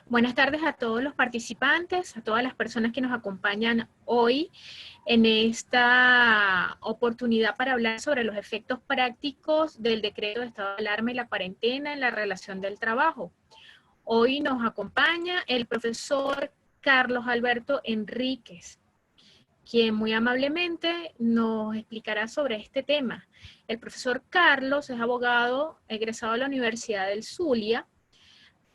Buenas tardes a todos los participantes, a todas las personas que nos acompañan hoy en esta oportunidad para hablar sobre los efectos prácticos del decreto de estado de alarma y la cuarentena en la relación del trabajo. Hoy nos acompaña el profesor Carlos Alberto Enríquez, quien muy amablemente nos explicará sobre este tema. El profesor Carlos es abogado egresado de la Universidad del Zulia.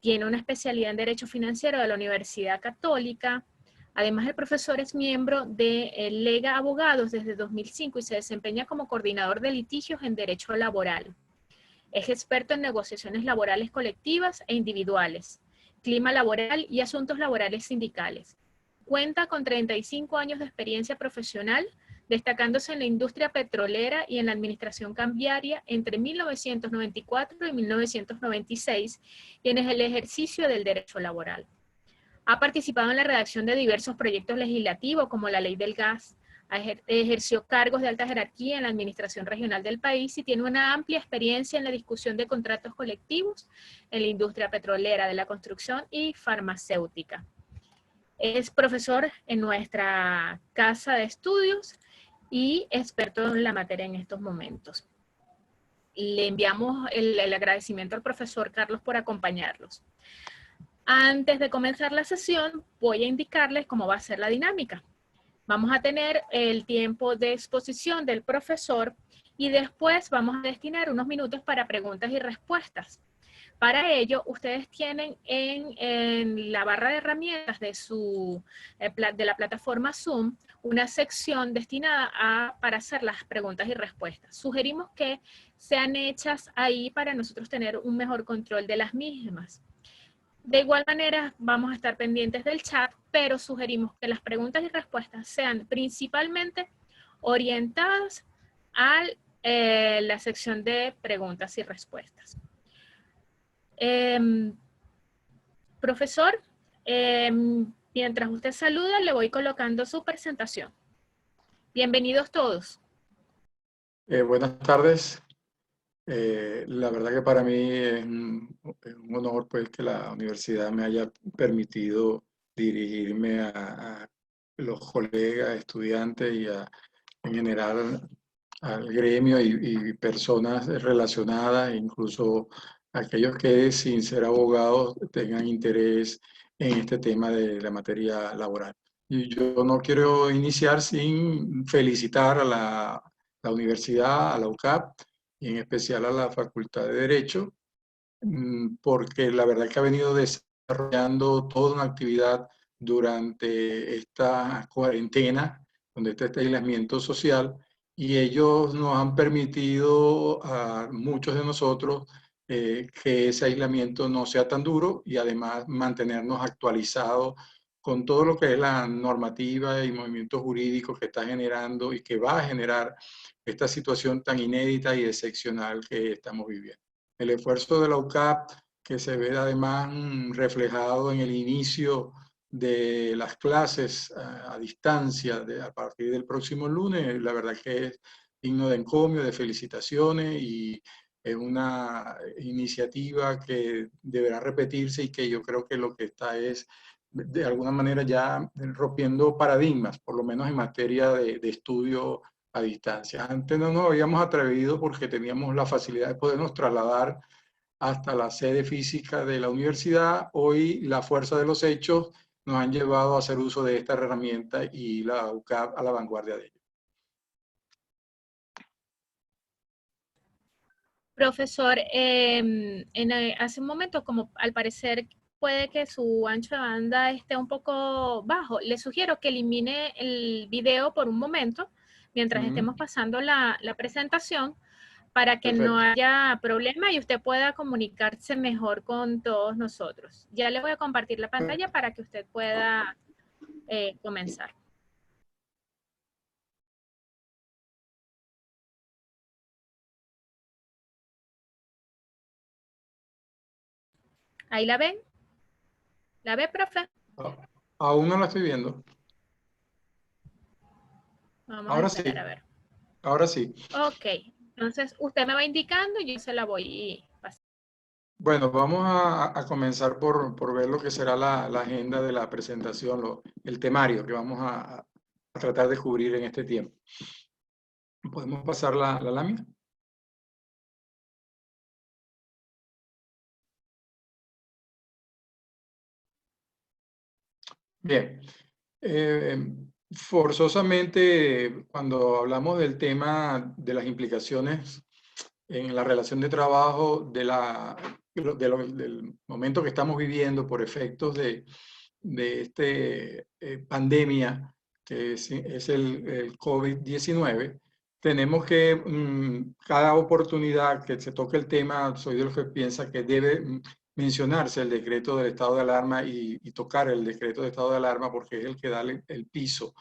Tiene una especialidad en Derecho Financiero de la Universidad Católica. Además, el profesor es miembro de Lega Abogados desde 2005 y se desempeña como coordinador de litigios en Derecho Laboral. Es experto en negociaciones laborales colectivas e individuales, clima laboral y asuntos laborales sindicales. Cuenta con 35 años de experiencia profesional, destacándose en la industria petrolera y en la administración cambiaria entre 1994 y 1996 y en el ejercicio del derecho laboral. Ha participado en la redacción de diversos proyectos legislativos como la Ley del Gas, ejerció cargos de alta jerarquía en la administración regional del país y tiene una amplia experiencia en la discusión de contratos colectivos en la industria petrolera, de la construcción y farmacéutica. Es profesor en nuestra casa de estudios y experto en la materia en estos momentos. Le enviamos el agradecimiento al profesor Carlos por acompañarlos. Antes de comenzar la sesión, voy a indicarles cómo va a ser la dinámica. Vamos a tener el tiempo de exposición del profesor y después vamos a destinar unos minutos para preguntas y respuestas. Para ello, ustedes tienen en la barra de herramientas de la plataforma Zoom una sección destinada para hacer las preguntas y respuestas. Sugerimos que sean hechas ahí para nosotros tener un mejor control de las mismas. De igual manera, vamos a estar pendientes del chat, pero sugerimos que las preguntas y respuestas sean principalmente orientadas a la sección de preguntas y respuestas. Profesor, mientras usted saluda, le voy colocando su presentación. Bienvenidos todos. Buenas tardes. La verdad que para mí es un honor pues, que la universidad me haya permitido dirigirme a los colegas, estudiantes y en general al gremio y personas relacionadas, incluso aquellos que sin ser abogados tengan interés en este tema de la materia laboral. Y yo no quiero iniciar sin felicitar a la universidad, a la UCAP, y en especial a la Facultad de Derecho, porque la verdad que ha venido desarrollando toda una actividad durante esta cuarentena, donde está este aislamiento social, y ellos nos han permitido a muchos de nosotros que ese aislamiento no sea tan duro y además mantenernos actualizados con todo lo que es la normativa y movimientos jurídicos que está generando y que va a generar esta situación tan inédita y excepcional que estamos viviendo. El esfuerzo de la UCAP, que se ve además reflejado en el inicio de las clases a distancia a partir del próximo lunes, la verdad que es digno de encomio, de felicitaciones y es una iniciativa que deberá repetirse y que yo creo que lo que está es de alguna manera ya rompiendo paradigmas, por lo menos en materia de estudio a distancia. Antes no nos habíamos atrevido porque teníamos la facilidad de podernos trasladar hasta la sede física de la universidad. Hoy la fuerza de los hechos nos han llevado a hacer uso de esta herramienta y la UCAP a la vanguardia de ello. Profesor, hace un momento, como al parecer puede que su ancho de banda esté un poco bajo, le sugiero que elimine el video por un momento mientras estemos pasando la presentación para que no haya problema y usted pueda comunicarse mejor con todos nosotros. Ya le voy a compartir la pantalla para que usted pueda comenzar. ¿Ahí la ven? ¿La ve, profe? Aún no la estoy viendo. Vamos Ahora a esperar sí, a ver. ahora sí. Ok, entonces usted me va indicando y yo se la voy pasando. Bueno, vamos a comenzar por ver lo que será la agenda de la presentación, el temario que vamos a tratar de cubrir en este tiempo. ¿Podemos pasar la lámina? Bien. Forzosamente, cuando hablamos del tema de las implicaciones en la relación de trabajo del momento que estamos viviendo por efectos de este pandemia que es el COVID-19, tenemos que, cada oportunidad que se toque el tema, soy de los que piensa que debe mencionarse el decreto del estado de alarma y tocar el decreto de estado de alarma porque es el que da el piso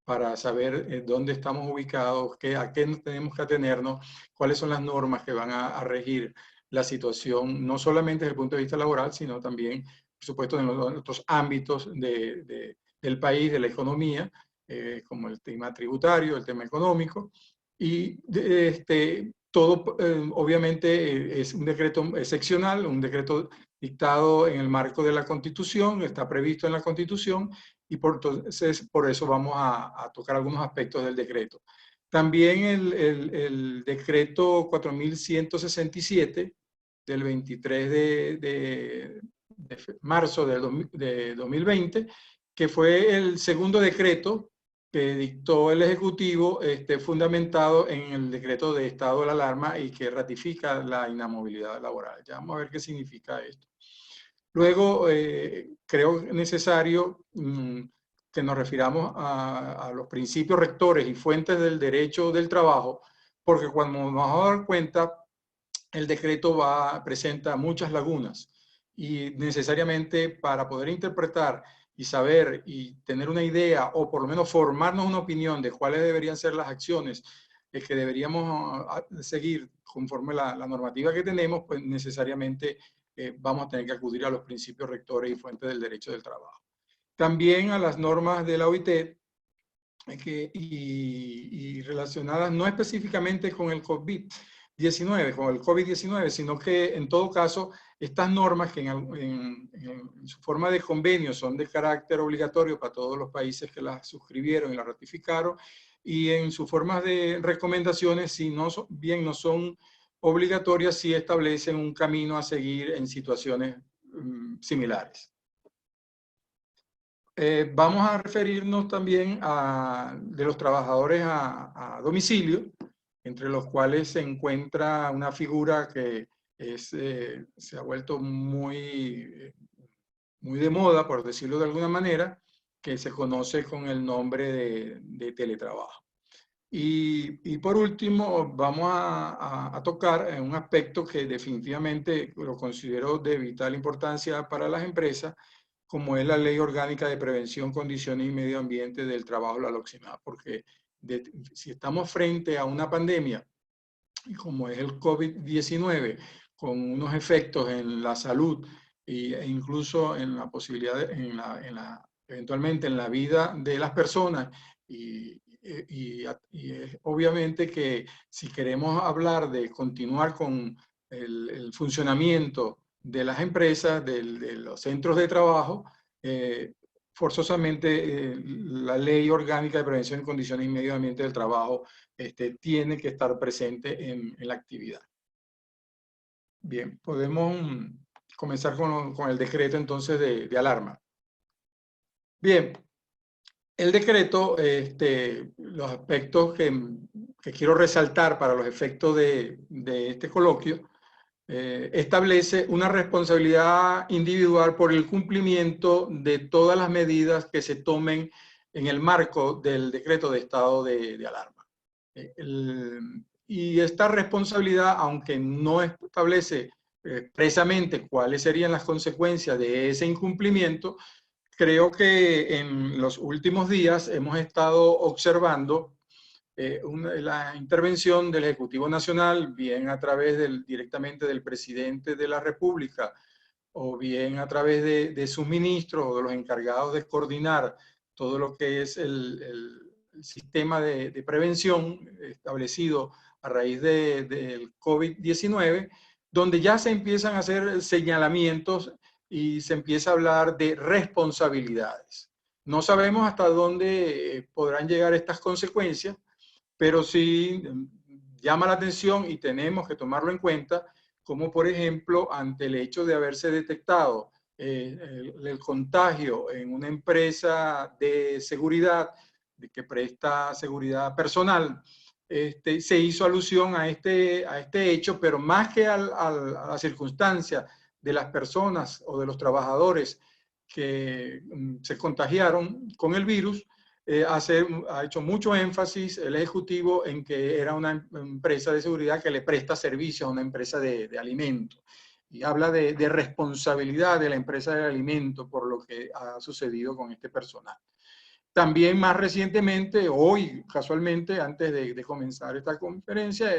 para saber dónde estamos ubicados, a qué tenemos que atenernos, cuáles son las normas que van a regir la situación, no solamente desde el punto de vista laboral, sino también, por supuesto, en los otros ámbitos del país, de la economía, como el tema tributario, el tema económico. Y todo, obviamente, es un decreto excepcional, un decreto dictado en el marco de la Constitución, está previsto en la Constitución, y entonces por eso vamos a tocar algunos aspectos del decreto. También el decreto 4167 del 23 de marzo de 2020, que fue el segundo decreto que dictó el Ejecutivo, fundamentado en el decreto de estado de la alarma y que ratifica la inamovilidad laboral. Ya vamos a ver qué significa esto. Luego, creo necesario que nos refiramos a los principios rectores y fuentes del derecho del trabajo, porque cuando nos vamos a dar cuenta, el decreto presenta muchas lagunas y necesariamente para poder interpretar y saber y tener una idea o por lo menos formarnos una opinión de cuáles deberían ser las acciones que deberíamos seguir conforme la normativa que tenemos, pues necesariamente vamos a tener que acudir a los principios rectores y fuentes del derecho del trabajo. También a las normas de la OIT y relacionadas no específicamente con el COVID-19, sino que en todo caso estas normas que en su forma de convenio son de carácter obligatorio para todos los países que las suscribieron y las ratificaron, y en su forma de recomendaciones, si no bien no son obligatorias, sí establecen un camino a seguir en situaciones similares. Vamos a referirnos también de los trabajadores a domicilio, entre los cuales se encuentra una figura que se ha vuelto muy de moda, por decirlo de alguna manera, que se conoce con el nombre de teletrabajo. Y por último, vamos a tocar un aspecto que definitivamente lo considero de vital importancia para las empresas, como es la Ley Orgánica de Prevención, Condiciones y Medio Ambiente del Trabajo, la LOCSIMAD, porque si estamos frente a una pandemia, como es el COVID-19, con unos efectos en la salud e incluso en la posibilidad, eventualmente en la vida de las personas, obviamente que si queremos hablar de continuar con el funcionamiento de las empresas, de los centros de trabajo, forzosamente la Ley Orgánica de Prevención de Condiciones y Medio Ambiente del Trabajo tiene que estar presente en la actividad. Bien, podemos comenzar con el decreto entonces de alarma. Bien, el decreto, los aspectos que quiero resaltar para los efectos de este coloquio, establece una responsabilidad individual por el cumplimiento de todas las medidas que se tomen en el marco del decreto de estado de alarma. Y esta responsabilidad, aunque no establece expresamente cuáles serían las consecuencias de ese incumplimiento, creo que en los últimos días hemos estado observando la intervención del Ejecutivo Nacional, bien a través directamente del presidente de la República, o bien a través de sus ministros o de los encargados de coordinar todo lo que es el sistema de prevención establecido a raíz del COVID-19, donde ya se empiezan a hacer señalamientos y se empieza a hablar de responsabilidades. No sabemos hasta dónde podrán llegar estas consecuencias, pero sí llama la atención y tenemos que tomarlo en cuenta, como por ejemplo, ante el hecho de haberse detectado el contagio en una empresa de seguridad que presta seguridad personal, se hizo alusión a este hecho, pero más que a la circunstancia de las personas o de los trabajadores que se contagiaron con el virus, ha hecho mucho énfasis el Ejecutivo en que era una empresa de seguridad que le presta servicio a una empresa de alimentos. Y habla de responsabilidad de la empresa de alimentos por lo que ha sucedido con este personal. También más recientemente, hoy casualmente, antes de comenzar esta conferencia,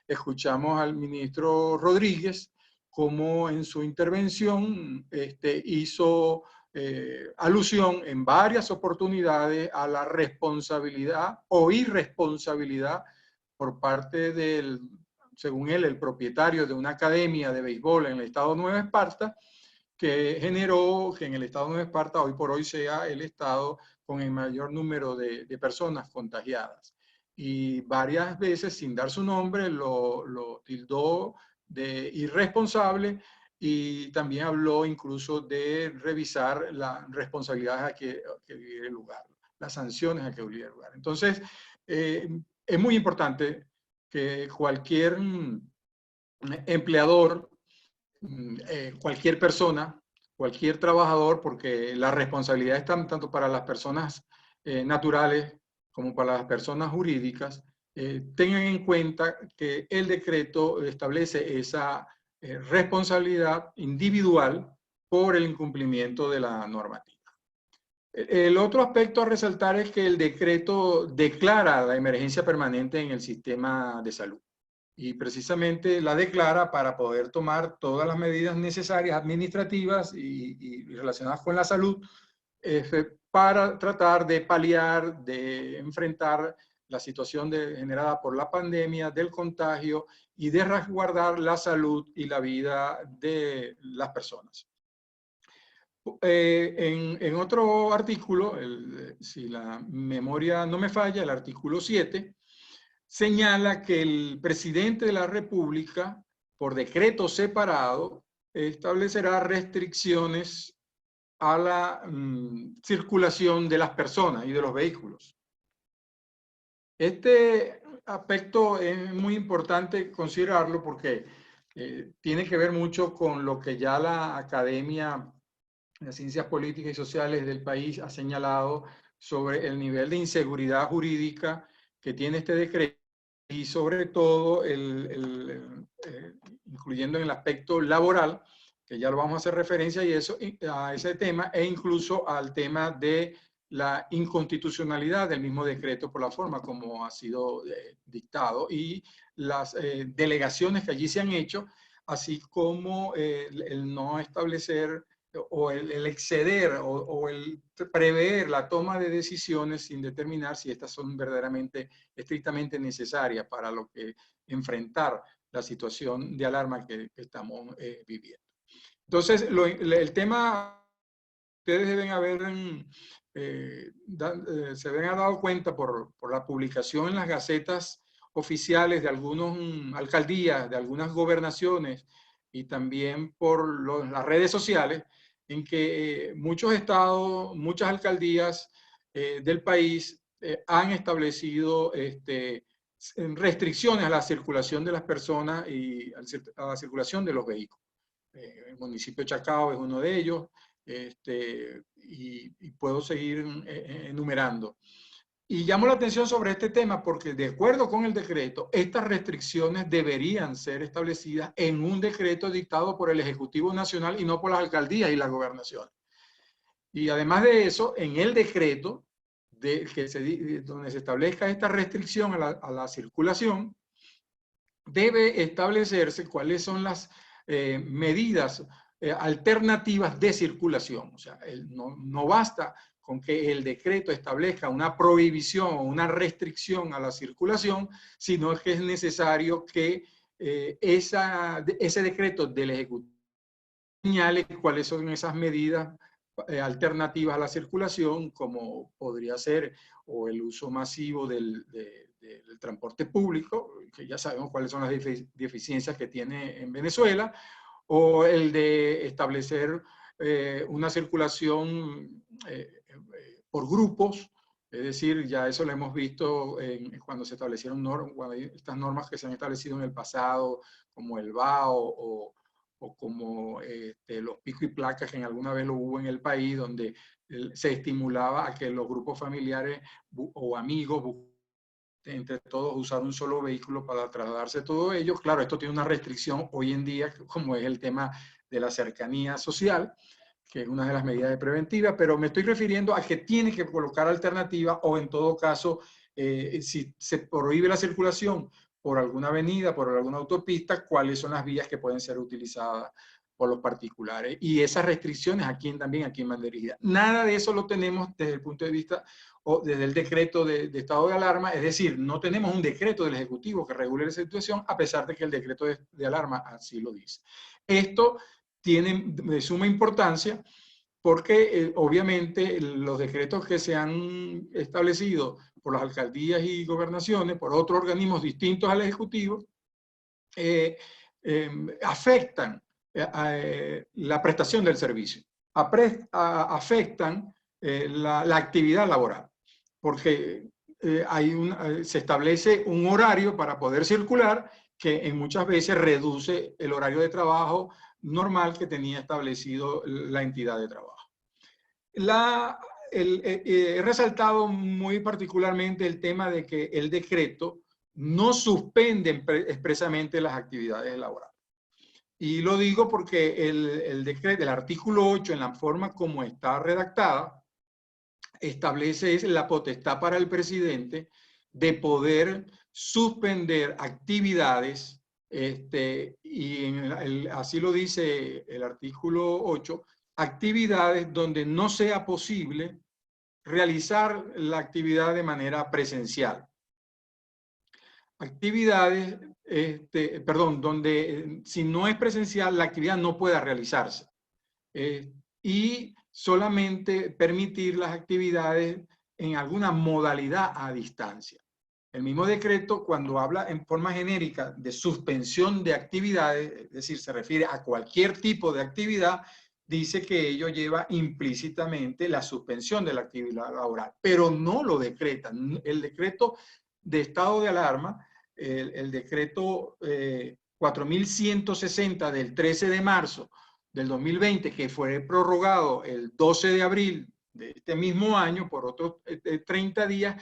escuchamos al ministro Rodríguez cómo en su intervención hizo alusión en varias oportunidades a la responsabilidad o irresponsabilidad por parte del, según él, el propietario de una academia de béisbol en el estado de Nueva Esparta, que generó que en el estado de Nueva Esparta hoy por hoy sea el estado con el mayor número de personas contagiadas. Y varias veces, sin dar su nombre, lo tildó de irresponsable y también habló incluso de revisar las responsabilidades a que hubiera lugar, las sanciones a que hubiera lugar. Entonces, es muy importante que cualquier empleador, cualquier persona, cualquier trabajador, porque la responsabilidad está tanto para las personas naturales como para las personas jurídicas, tengan en cuenta que el decreto establece esa responsabilidad individual por el incumplimiento de la normativa. El otro aspecto a resaltar es que el decreto declara la emergencia permanente en el sistema de salud y precisamente la declara para poder tomar todas las medidas necesarias administrativas y relacionadas con la salud para tratar de paliar, de enfrentar la situación generada por la pandemia, del contagio y de resguardar la salud y la vida de las personas. En otro artículo, si la memoria no me falla, el artículo 7, señala que el presidente de la República, por decreto separado, establecerá restricciones a la circulación de las personas y de los vehículos. Este aspecto es muy importante considerarlo porque tiene que ver mucho con lo que ya la Academia de Ciencias Políticas y Sociales del país ha señalado sobre el nivel de inseguridad jurídica que tiene este decreto y sobre todo, incluyendo en el aspecto laboral, que ya lo vamos a hacer referencia y eso, a ese tema, e incluso al tema de la inconstitucionalidad del mismo decreto por la forma como ha sido dictado y las delegaciones que allí se han hecho, así como el no establecer o el exceder o el prever la toma de decisiones sin determinar si estas son verdaderamente estrictamente necesarias para lo que enfrentar la situación de alarma que estamos viviendo. Entonces, el tema, ustedes deben haber, se deben haber dado cuenta por la publicación en las gacetas oficiales de algunas alcaldías, de algunas gobernaciones y también por las redes sociales, en que muchos estados, muchas alcaldías del país han establecido restricciones a la circulación de las personas y a la circulación de los vehículos. El municipio de Chacao es uno de ellos, y puedo seguir enumerando. Y llamo la atención sobre este tema porque de acuerdo con el decreto, estas restricciones deberían ser establecidas en un decreto dictado por el Ejecutivo Nacional y no por las alcaldías y las gobernaciones. Y además de eso, en el decreto donde se establezca esta restricción a la circulación, debe establecerse cuáles son las medidas alternativas de circulación. O sea, no basta con que el decreto establezca una prohibición o una restricción a la circulación, sino que es necesario que ese decreto del Ejecutivo señale cuáles son esas medidas alternativas a la circulación, como podría ser o el uso masivo del transporte público, que ya sabemos cuáles son las deficiencias que tiene en Venezuela, o el de establecer una circulación por grupos, es decir, ya eso lo hemos visto cuando se establecieron estas normas que se han establecido en el pasado, como el VAO o como los pico y placas que en alguna vez lo hubo en el país, donde se estimulaba a que los grupos familiares o amigos entre todos usar un solo vehículo para trasladarse todos ellos. Claro, esto tiene una restricción hoy en día, como es el tema de la cercanía social, que es una de las medidas preventivas, pero me estoy refiriendo a que tiene que colocar alternativas o en todo caso, si se prohíbe la circulación por alguna avenida, por alguna autopista, cuáles son las vías que pueden ser utilizadas por los particulares. Y esas restricciones también a quién van dirigidas. Nada de eso lo tenemos desde el punto de vista o desde el decreto de estado de alarma, es decir, no tenemos un decreto del Ejecutivo que regule esa situación, a pesar de que el decreto de alarma así lo dice. Esto tiene de suma importancia porque obviamente los decretos que se han establecido por las alcaldías y gobernaciones, por otros organismos distintos al Ejecutivo, afectan la prestación del servicio, afectan la actividad laboral, porque se establece un horario para poder circular que en muchas veces reduce el horario de trabajo normal que tenía establecido la entidad de trabajo. He resaltado muy particularmente el tema de que el decreto no suspende expresamente las actividades laborales. Y lo digo porque el decreto, el artículo 8, en la forma como está redactada, establece la potestad para el presidente de poder suspender actividades, y así lo dice el artículo 8, actividades donde no sea posible realizar la actividad de manera presencial. Actividades, donde si no es presencial, la actividad no pueda realizarse. Y solamente permitir las actividades en alguna modalidad a distancia. El mismo decreto, cuando habla en forma genérica de suspensión de actividades, es decir, se refiere a cualquier tipo de actividad, dice que ello lleva implícitamente la suspensión de la actividad laboral, pero no lo decreta. El decreto de estado de alarma, el decreto 4160 del 13 de marzo del 2020, que fue prorrogado el 12 de abril de este mismo año por otros 30 días,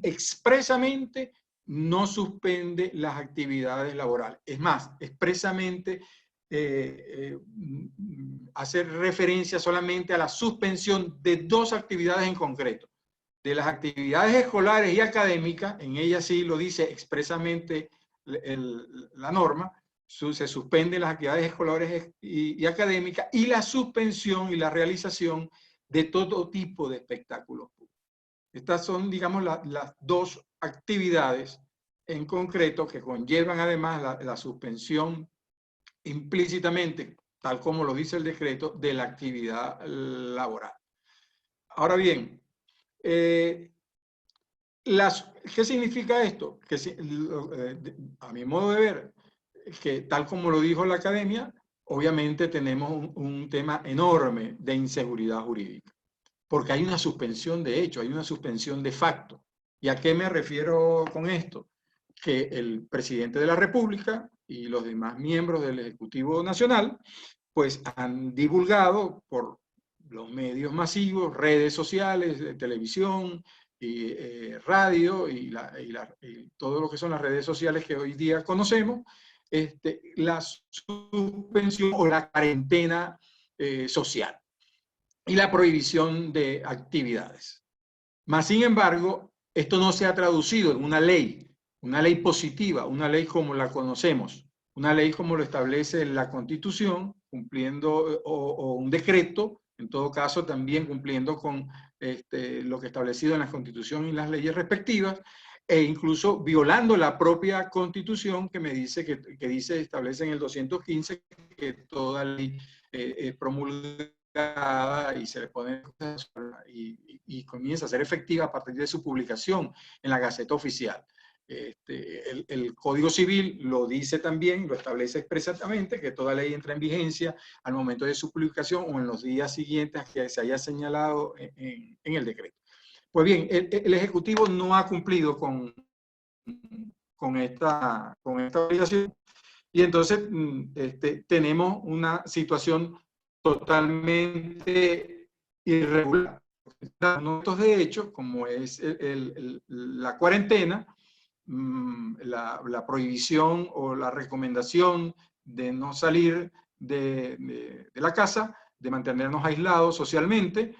expresamente no suspende las actividades laborales. Es más, expresamente hace referencia solamente a la suspensión de dos actividades en concreto. De las actividades escolares y académicas, en ella sí lo dice expresamente la norma, se suspenden las actividades escolares y académicas, y la suspensión y la realización de todo tipo de espectáculos públicos. Estas son, digamos, las dos actividades en concreto que conllevan además la suspensión implícitamente, tal como lo dice el decreto, de la actividad laboral. Ahora bien, ¿qué significa esto? Que a mi modo de ver, que tal como lo dijo la academia, obviamente tenemos un tema enorme de inseguridad jurídica, porque hay una suspensión de hecho, hay una suspensión de facto. ¿Y a qué me refiero con esto? Que el presidente de la República y los demás miembros del Ejecutivo Nacional, pues han divulgado por los medios masivos, redes sociales, televisión, y radio y todo lo que son las redes sociales que hoy día conocemos, la suspensión o la cuarentena social y la prohibición de actividades. Mas, sin embargo, esto no se ha traducido en una ley positiva, una ley como la conocemos, una ley como lo establece la Constitución, cumpliendo, o un decreto, en todo caso también cumpliendo con lo que establecido en la Constitución y las leyes respectivas, e incluso violando la propia Constitución que me dice, que dice, establece en el 215 que toda ley es promulgada y se le pone y comienza a ser efectiva a partir de su publicación en la Gaceta Oficial. El Código Civil lo dice también, lo establece expresamente, que toda ley entra en vigencia al momento de su publicación o en los días siguientes que se haya señalado en el decreto. Pues bien, el Ejecutivo no ha cumplido con esta obligación y entonces tenemos una situación totalmente irregular. Estos de hecho, como es la cuarentena, la prohibición o la recomendación de no salir de la casa, de mantenernos aislados socialmente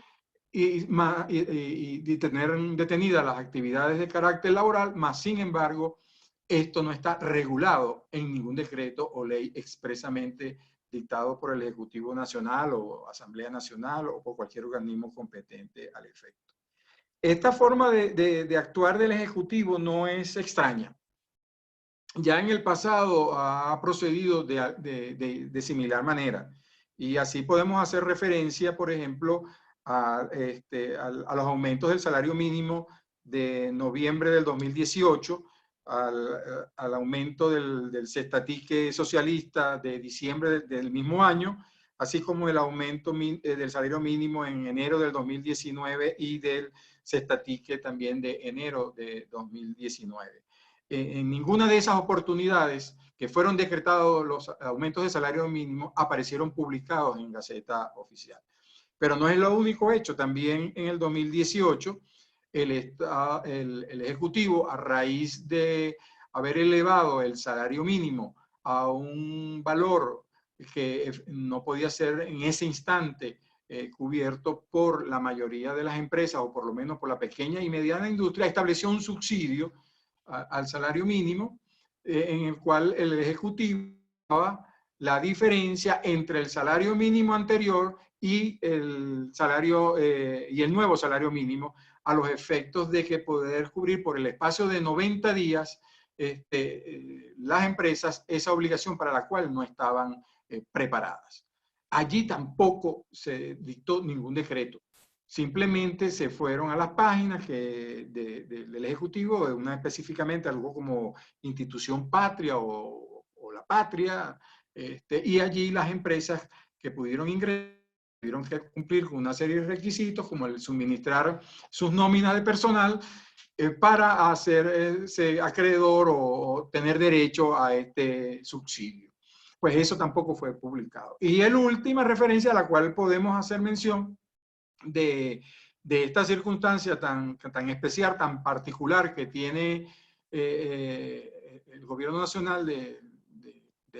y tener detenidas las actividades de carácter laboral, más sin embargo, esto no está regulado en ningún decreto o ley expresamente dictado por el Ejecutivo Nacional o Asamblea Nacional o por cualquier organismo competente al efecto. Esta forma de actuar del Ejecutivo no es extraña. Ya en el pasado ha procedido de similar manera. Y así podemos hacer referencia, por ejemplo, a los aumentos del salario mínimo de noviembre del 2018, al aumento del cestatique socialista de diciembre del mismo año, así como el aumento del salario mínimo en enero del 2019 y del cestatique también de enero de 2019. En ninguna de esas oportunidades que fueron decretados los aumentos de salario mínimo aparecieron publicados en Gaceta Oficial. Pero no es lo único hecho. También en el 2018, el Ejecutivo, a raíz de haber elevado el salario mínimo a un valor que no podía ser en ese instante cubierto por la mayoría de las empresas, o por lo menos por la pequeña y mediana industria, estableció un subsidio al salario mínimo, en el cual el Ejecutivo daba la diferencia entre el salario mínimo anterior y el nuevo salario mínimo, a los efectos de que poder cubrir por el espacio de 90 días las empresas esa obligación para la cual no estaban preparadas. Allí tampoco se dictó ningún decreto. Simplemente se fueron a las páginas del Ejecutivo, una específicamente algo como Institución Patria o La Patria, y allí las empresas que pudieron ingresar tuvieron que cumplir con una serie de requisitos, como el suministrar sus nóminas de personal para hacerse acreedor o tener derecho a este subsidio. Pues eso tampoco fue publicado. Y la última referencia a la cual podemos hacer mención de esta circunstancia tan especial, tan particular que tiene el gobierno nacional de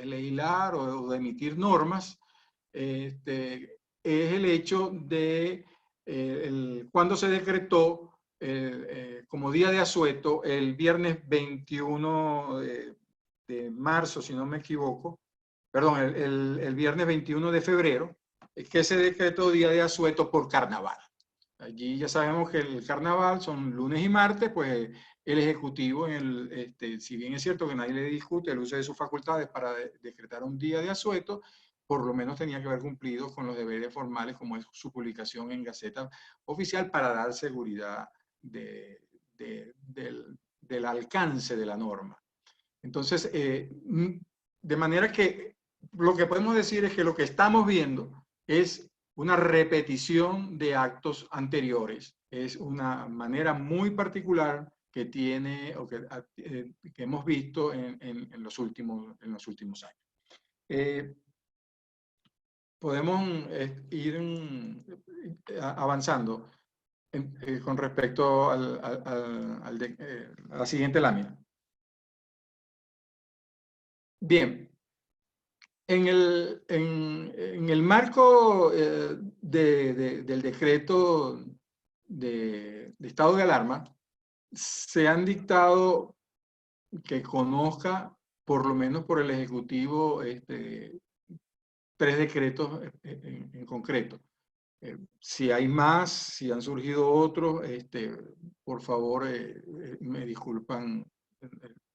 legislar o de emitir normas, es el hecho de cuando se decretó como día de asueto el viernes 21 de marzo, si no me equivoco, perdón, el viernes 21 de febrero, que se decretó día de asueto por carnaval. Allí ya sabemos que el carnaval son lunes y martes, pues el Ejecutivo, si bien es cierto que nadie le discute el uso de sus facultades para decretar un día de asueto, por lo menos tenía que haber cumplido con los deberes formales como es su publicación en Gaceta Oficial para dar seguridad del alcance de la norma. Entonces, de manera que lo que podemos decir es que lo que estamos viendo es una repetición de actos anteriores. Es una manera muy particular que tiene o que hemos visto en los últimos años. Podemos ir avanzando con respecto a la siguiente lámina. Bien, en el marco del decreto de estado de alarma, se han dictado, que conozca, por lo menos por el Ejecutivo, 3 decretos en concreto. Si hay más, si han surgido otros, por favor, me disculpan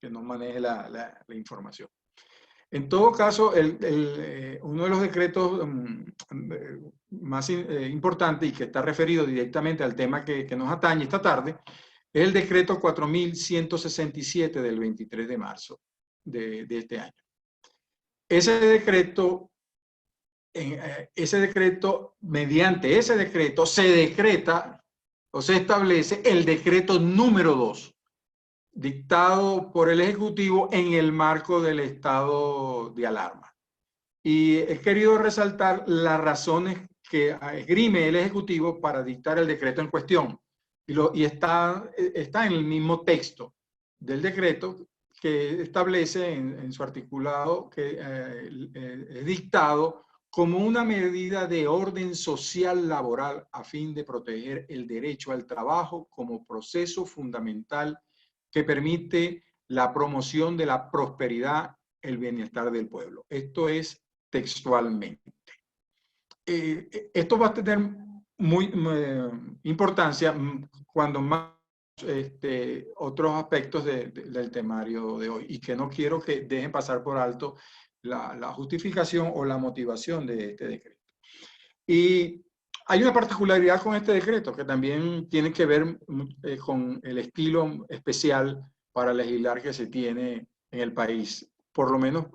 que no maneje la información. En todo caso, uno de los decretos más importantes y que está referido directamente al tema que nos atañe esta tarde es el decreto 4167 del 23 de marzo de este año. Mediante ese decreto se decreta o se establece el decreto número 2, dictado por el Ejecutivo en el marco del estado de alarma. Y he querido resaltar las razones que esgrime el Ejecutivo para dictar el decreto en cuestión. Y está en el mismo texto del decreto que establece en su articulado que es dictado como una medida de orden social laboral a fin de proteger el derecho al trabajo como proceso fundamental que permite la promoción de la prosperidad, el bienestar del pueblo. Esto es textualmente. Esto va a tener muy importancia cuando más otros aspectos del temario de hoy, y que no quiero que dejen pasar por alto la justificación o la motivación de este decreto. Y hay una particularidad con este decreto que también tiene que ver con el estilo especial para legislar que se tiene en el país, por lo menos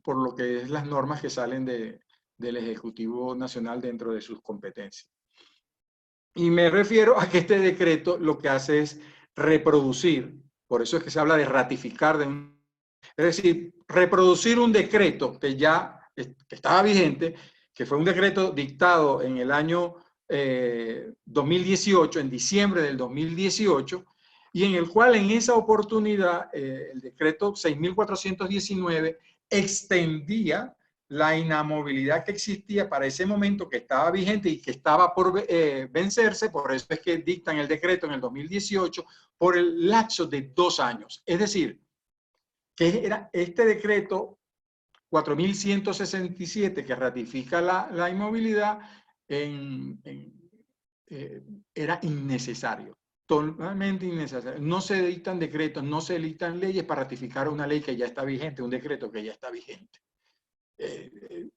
por lo que es las normas que salen del Ejecutivo Nacional dentro de sus competencias. Y me refiero a que este decreto lo que hace es reproducir, por eso es que se habla de ratificar, es decir, reproducir un decreto que ya que estaba vigente, que fue un decreto dictado en el año 2018, en diciembre del 2018, y en el cual en esa oportunidad el decreto 6.419 extendía la inamovilidad que existía para ese momento, que estaba vigente y que estaba por vencerse. Por eso es que dictan el decreto en el 2018 por el lapso de 2 años. Es decir, que era este decreto 4167 que ratifica la inmovilidad era innecesario, totalmente innecesario. No se dictan decretos, no se dictan leyes para ratificar una ley que ya está vigente, un decreto que ya está vigente.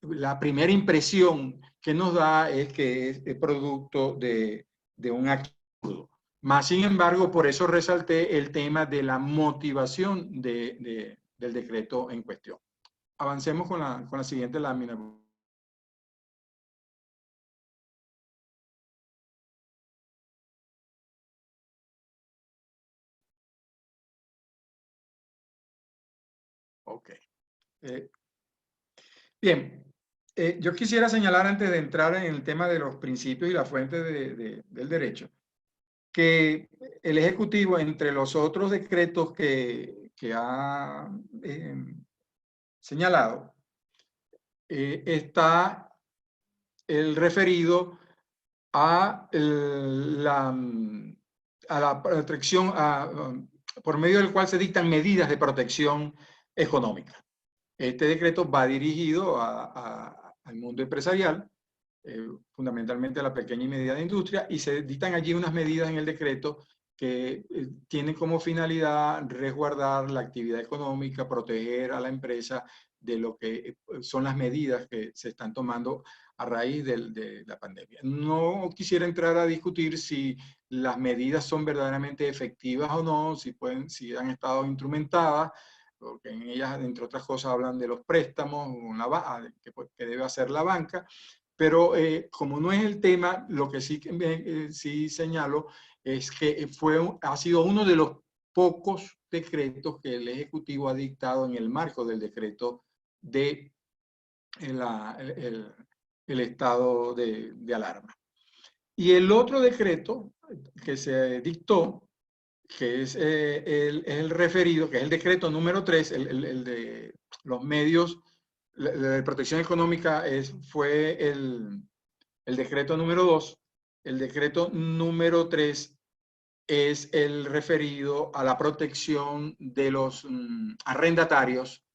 La primera impresión que nos da es que es producto de un acto. Más sin embargo, por eso resalté el tema de la motivación del decreto en cuestión. Avancemos con la siguiente lámina. Ok. Bien. Yo quisiera señalar antes de entrar en el tema de los principios y la fuente del derecho, que el Ejecutivo, entre los otros decretos que ha señalado, está el referido a la protección, por medio del cual se dictan medidas de protección económica. Este decreto va dirigido al mundo empresarial, fundamentalmente a la pequeña y mediana industria, y se dictan allí unas medidas en el decreto que tienen como finalidad resguardar la actividad económica, proteger a la empresa de lo que son las medidas que se están tomando a raíz de la pandemia. No quisiera entrar a discutir si las medidas son verdaderamente efectivas o no, si han estado instrumentadas, porque en ellas, entre otras cosas, hablan de los préstamos que debe hacer la banca, pero como no es el tema, lo que sí señalo es que ha sido uno de los pocos decretos que el Ejecutivo ha dictado en el marco del decreto de el estado de alarma. Y el otro decreto que se dictó, que es el referido, que es el decreto número 3, el de los medios de protección económica, fue el decreto número 2. El decreto número 3 es el referido a la protección de los arrendatarios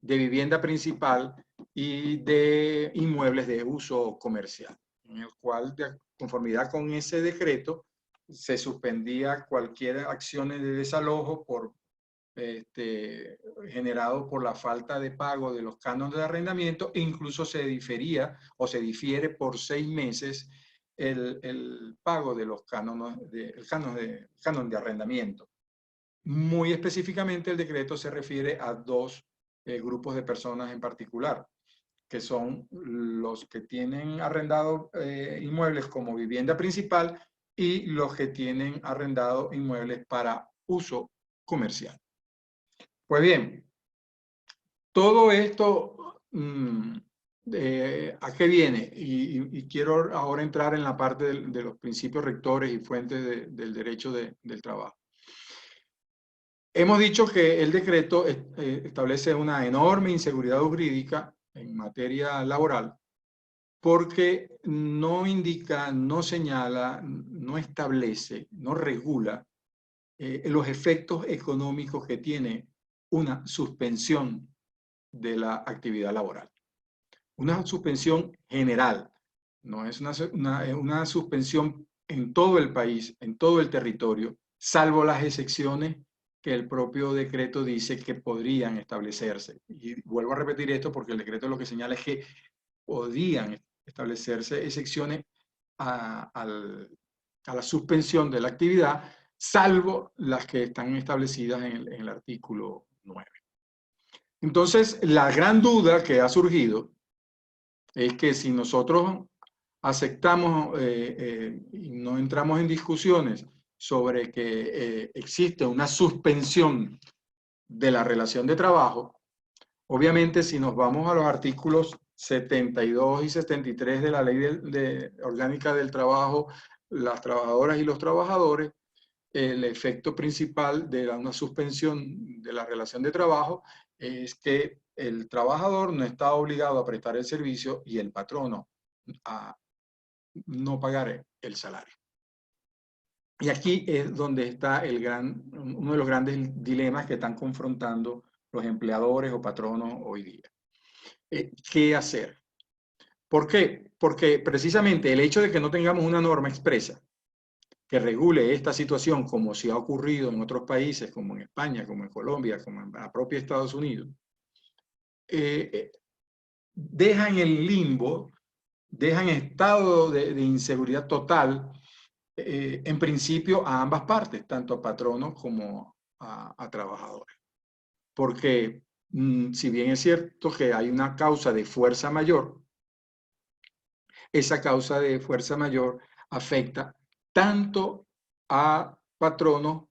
de vivienda principal y de inmuebles de uso comercial. en el cual, de conformidad con ese decreto, se suspendía cualquier acción de desalojo generado por la falta de pago de los cánones de arrendamiento, e incluso se difería o se difiere por 6 meses el pago de los cánones el canon de arrendamiento. Muy específicamente, el decreto se refiere a dos grupos de personas en particular, que son los que tienen arrendado inmuebles como vivienda principal y los que tienen arrendado inmuebles para uso comercial. Pues bien, todo esto, ¿a qué viene? Y quiero ahora entrar en la parte de los principios rectores y fuentes del derecho del trabajo. Hemos dicho que el decreto establece una enorme inseguridad jurídica en materia laboral porque no indica, no señala, no establece, no regula los efectos económicos que tiene una suspensión de la actividad laboral. Una suspensión general, no es una suspensión en todo el país, en todo el territorio, salvo las excepciones que el propio decreto dice que podrían establecerse. Y vuelvo a repetir esto porque el decreto lo que señala es que podrían establecerse excepciones a la suspensión de la actividad, salvo las que están establecidas en el artículo 9. Entonces, la gran duda que ha surgido es que si nosotros aceptamos y no entramos en discusiones sobre que existe una suspensión de la relación de trabajo, obviamente si nos vamos a los artículos 72 y 73 de la Ley Orgánica del Trabajo, las trabajadoras y los trabajadores, el efecto principal de una suspensión de la relación de trabajo es que el trabajador no está obligado a prestar el servicio y el patrono a no pagar el salario. Y aquí es donde está uno de los grandes dilemas que están confrontando los empleadores o patronos hoy día. ¿Qué hacer? ¿Por qué? Porque precisamente el hecho de que no tengamos una norma expresa que regule esta situación, como si ha ocurrido en otros países, como en España, como en Colombia, como en la propia Estados Unidos, deja en el limbo, deja en estado de inseguridad total, en principio a ambas partes, tanto a patronos como a trabajadores. Porque si bien es cierto que hay una causa de fuerza mayor, esa causa de fuerza mayor afecta tanto a patronos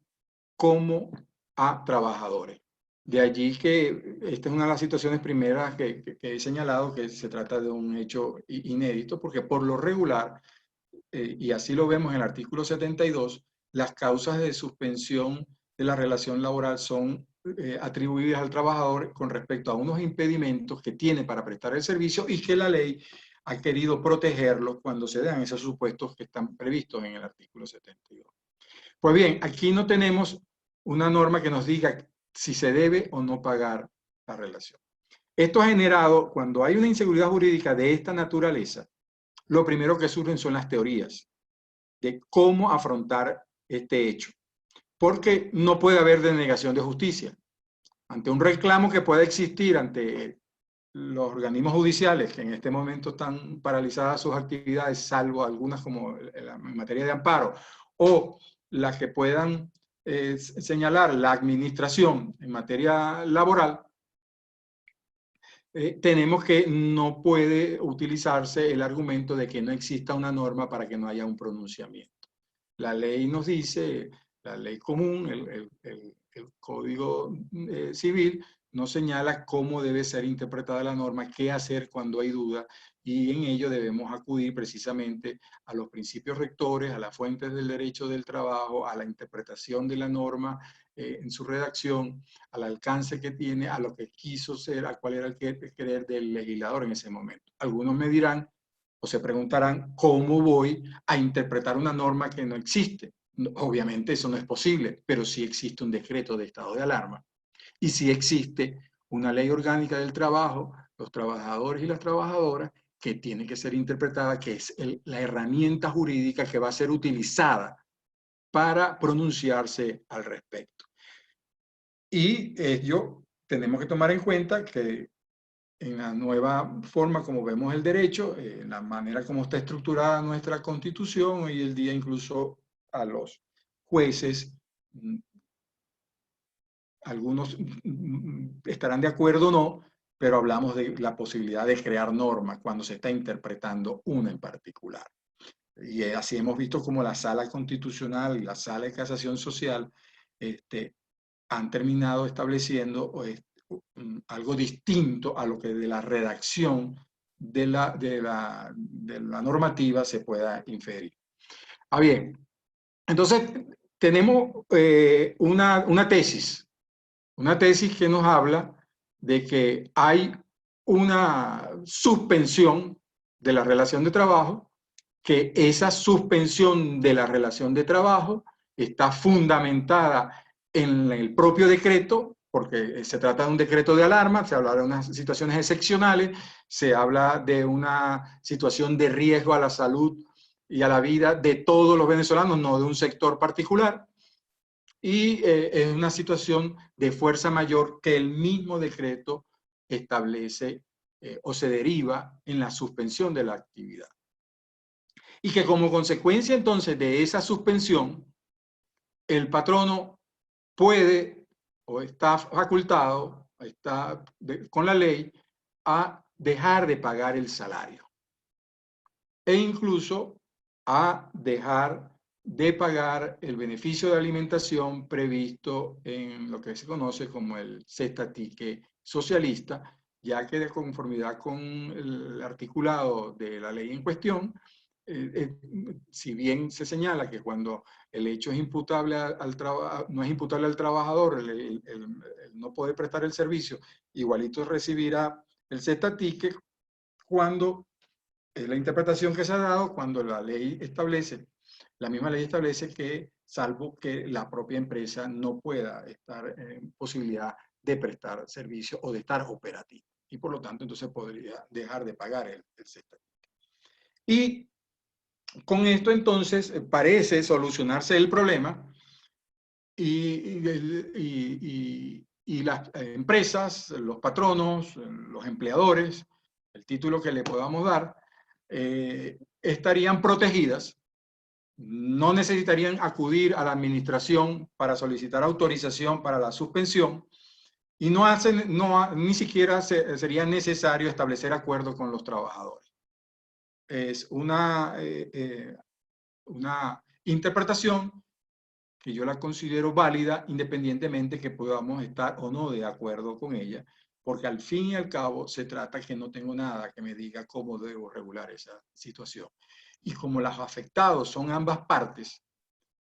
como a trabajadores. De allí que esta es una de las situaciones primeras que he señalado, que se trata de un hecho inédito, porque por lo regular, y así lo vemos en el artículo 72, las causas de suspensión de la relación laboral son atribuidas al trabajador con respecto a unos impedimentos que tiene para prestar el servicio y que la ley ha querido protegerlos cuando se dan esos supuestos que están previstos en el artículo 72. Pues bien, aquí no tenemos una norma que nos diga si se debe o no pagar la relación. Esto ha generado, cuando hay una inseguridad jurídica de esta naturaleza, lo primero que surgen son las teorías de cómo afrontar este hecho. Porque no puede haber denegación de justicia. Ante un reclamo que pueda existir ante los organismos judiciales, que en este momento están paralizadas sus actividades, salvo algunas como en materia de amparo, o las que puedan señalar la administración en materia laboral, tenemos que no puede utilizarse el argumento de que no exista una norma para que no haya un pronunciamiento. La ley nos dice, la ley común, el Código Civil, nos señala cómo debe ser interpretada la norma, qué hacer cuando hay duda, y en ello debemos acudir precisamente a los principios rectores, a las fuentes del derecho del trabajo, a la interpretación de la norma en su redacción, al alcance que tiene, a lo que quiso ser, a cuál era el querer del legislador en ese momento. Algunos me dirán o se preguntarán, ¿cómo voy a interpretar una norma que no existe? Obviamente eso no es posible, pero sí existe un decreto de estado de alarma y sí existe una ley orgánica del trabajo, los trabajadores y las trabajadoras que tiene que ser interpretada, que es la herramienta jurídica que va a ser utilizada para pronunciarse al respecto. Y tenemos que tomar en cuenta que en la nueva forma como vemos el derecho, la manera como está estructurada nuestra Constitución, hoy el día incluso a los jueces, algunos estarán de acuerdo o no, pero hablamos de la posibilidad de crear normas cuando se está interpretando una en particular. Y así hemos visto como la Sala Constitucional y la Sala de Casación Social han terminado estableciendo algo distinto a lo que de la redacción de la normativa se pueda inferir. Bien, entonces tenemos una tesis que nos habla de que hay una suspensión de la relación de trabajo, que esa suspensión de la relación de trabajo está fundamentada en el propio decreto, porque se trata de un decreto de alarma, se habla de unas situaciones excepcionales, se habla de una situación de riesgo a la salud y a la vida de todos los venezolanos, no de un sector particular, y es una situación de fuerza mayor que el mismo decreto establece o se deriva en la suspensión de la actividad. Y que como consecuencia entonces de esa suspensión, el patrono puede o está facultado, con la ley, a dejar de pagar el salario. E incluso a dejar de pagar el beneficio de alimentación previsto en lo que se conoce como el cestatique socialista, ya que de conformidad con el articulado de la ley en cuestión, si bien se señala que cuando el hecho es imputable no es imputable al trabajador, el no poder prestar el servicio, igualito recibirá el cestatique cuando es la interpretación que se ha dado cuando la misma ley establece que, salvo que la propia empresa no pueda estar en posibilidad de prestar servicio o de estar operativa. Y por lo tanto, entonces podría dejar de pagar el cestatique. Y con esto, entonces, parece solucionarse el problema y las empresas, los patronos, los empleadores, el título que le podamos dar, estarían protegidas, no necesitarían acudir a la administración para solicitar autorización para la suspensión y ni siquiera sería necesario establecer acuerdo con los trabajadores. Es una interpretación que yo la considero válida independientemente que podamos estar o no de acuerdo con ella, porque al fin y al cabo se trata que no tengo nada que me diga cómo debo regular esa situación. Y como los afectados son ambas partes,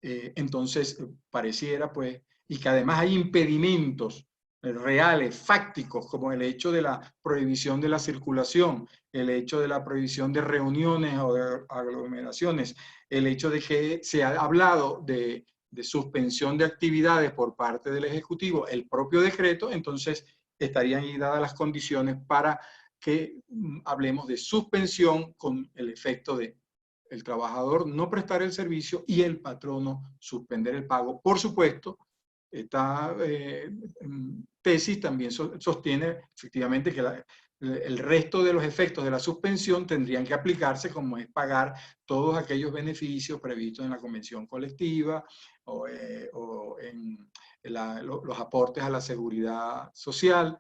entonces pareciera pues, y que además hay impedimentos reales, fácticos, como el hecho de la prohibición de la circulación, el hecho de la prohibición de reuniones o de aglomeraciones, el hecho de que se ha hablado de suspensión de actividades por parte del Ejecutivo, el propio decreto, entonces estarían ahí dadas las condiciones para que hablemos de suspensión con el efecto de el trabajador no prestar el servicio y el patrono suspender el pago. Por supuesto, esta tesis también sostiene efectivamente que el resto de los efectos de la suspensión tendrían que aplicarse, como es pagar todos aquellos beneficios previstos en la convención colectiva o en los aportes a la seguridad social.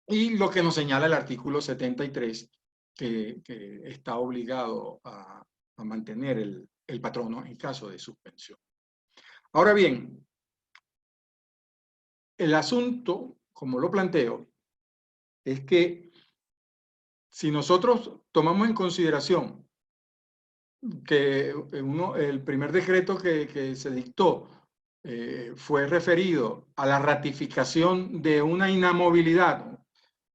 Y lo que nos señala el artículo 73, que está obligado a mantener el patrono en caso de suspensión. Ahora bien, el asunto, como lo planteo, es que si nosotros tomamos en consideración que el primer decreto que se dictó fue referido a la ratificación de una inamovilidad,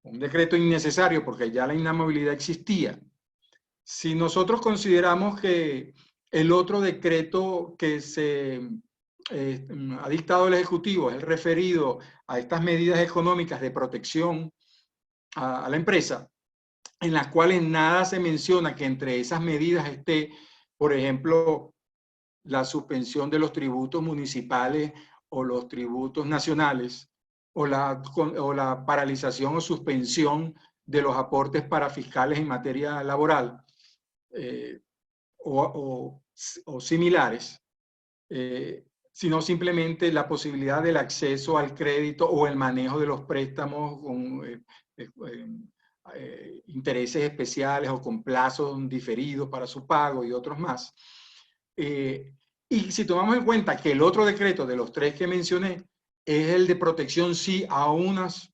un decreto innecesario porque ya la inamovilidad existía. Si nosotros consideramos que el otro decreto que se ha dictado el Ejecutivo es el referido a estas medidas económicas de protección a la empresa, en las cuales nada se menciona que entre esas medidas esté, por ejemplo, la suspensión de los tributos municipales o los tributos nacionales, o la paralización o suspensión de los aportes para fiscales en materia laboral, o similares, sino simplemente la posibilidad del acceso al crédito o el manejo de los préstamos con intereses especiales o con plazos diferidos para su pago y otros más. Y si tomamos en cuenta que el otro decreto de los tres que mencioné es el de protección sí a unas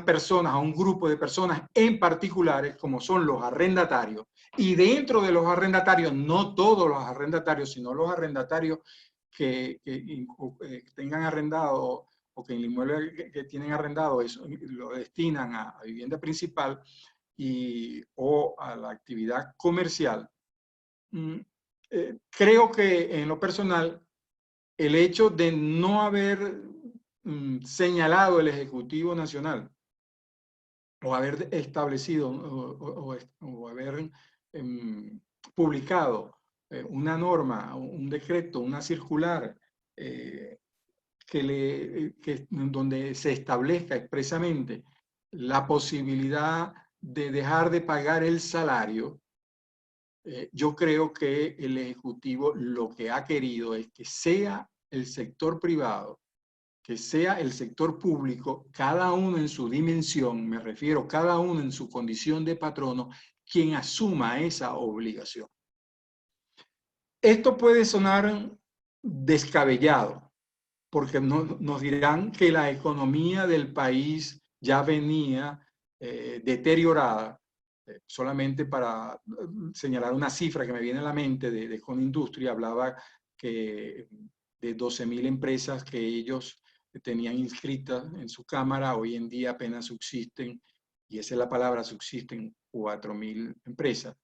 personas, a un grupo de personas en particulares, como son los arrendatarios, y dentro de los arrendatarios, no todos los arrendatarios, sino los arrendatarios que tengan arrendado o que el inmueble que tienen arrendado lo destinan a vivienda principal o a la actividad comercial. Creo que en lo personal, el hecho de no haber señalado el Ejecutivo Nacional o haber establecido o haber publicado una norma, un decreto, una circular donde se establezca expresamente la posibilidad de dejar de pagar el salario, yo creo que el Ejecutivo lo que ha querido es que sea el sector privado, que sea el sector público, cada uno en su dimensión, me refiero, cada uno en su condición de patrono, quien asuma esa obligación. Esto puede sonar descabellado, porque nos dirán que la economía del país ya venía deteriorada. Solamente para señalar una cifra que me viene a la mente de Conindustria, hablaba que de 12.000 empresas que ellos tenían inscritas en su cámara, hoy en día apenas subsisten, y esa es la palabra, subsisten 4.000 empresas.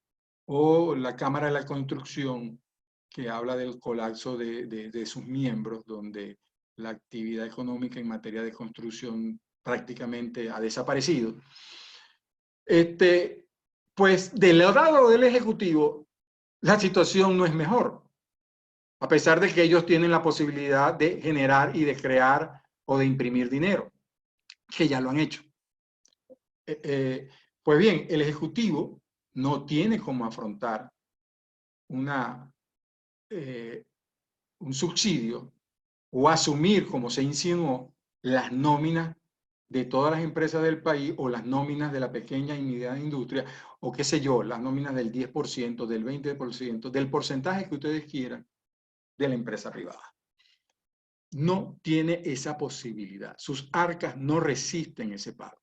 O la Cámara de la Construcción, que habla del colapso de sus miembros, donde la actividad económica en materia de construcción prácticamente ha desaparecido. Pues del lado del Ejecutivo, la situación no es mejor, a pesar de que ellos tienen la posibilidad de generar y de crear o de imprimir dinero, que ya lo han hecho. Pues bien, el Ejecutivo no tiene cómo afrontar un subsidio o asumir, como se insinuó, las nóminas de todas las empresas del país o las nóminas de la pequeña y mediana industria, o qué sé yo, las nóminas del 10%, del 20%, del porcentaje que ustedes quieran de la empresa privada. No tiene esa posibilidad. Sus arcas no resisten ese pago.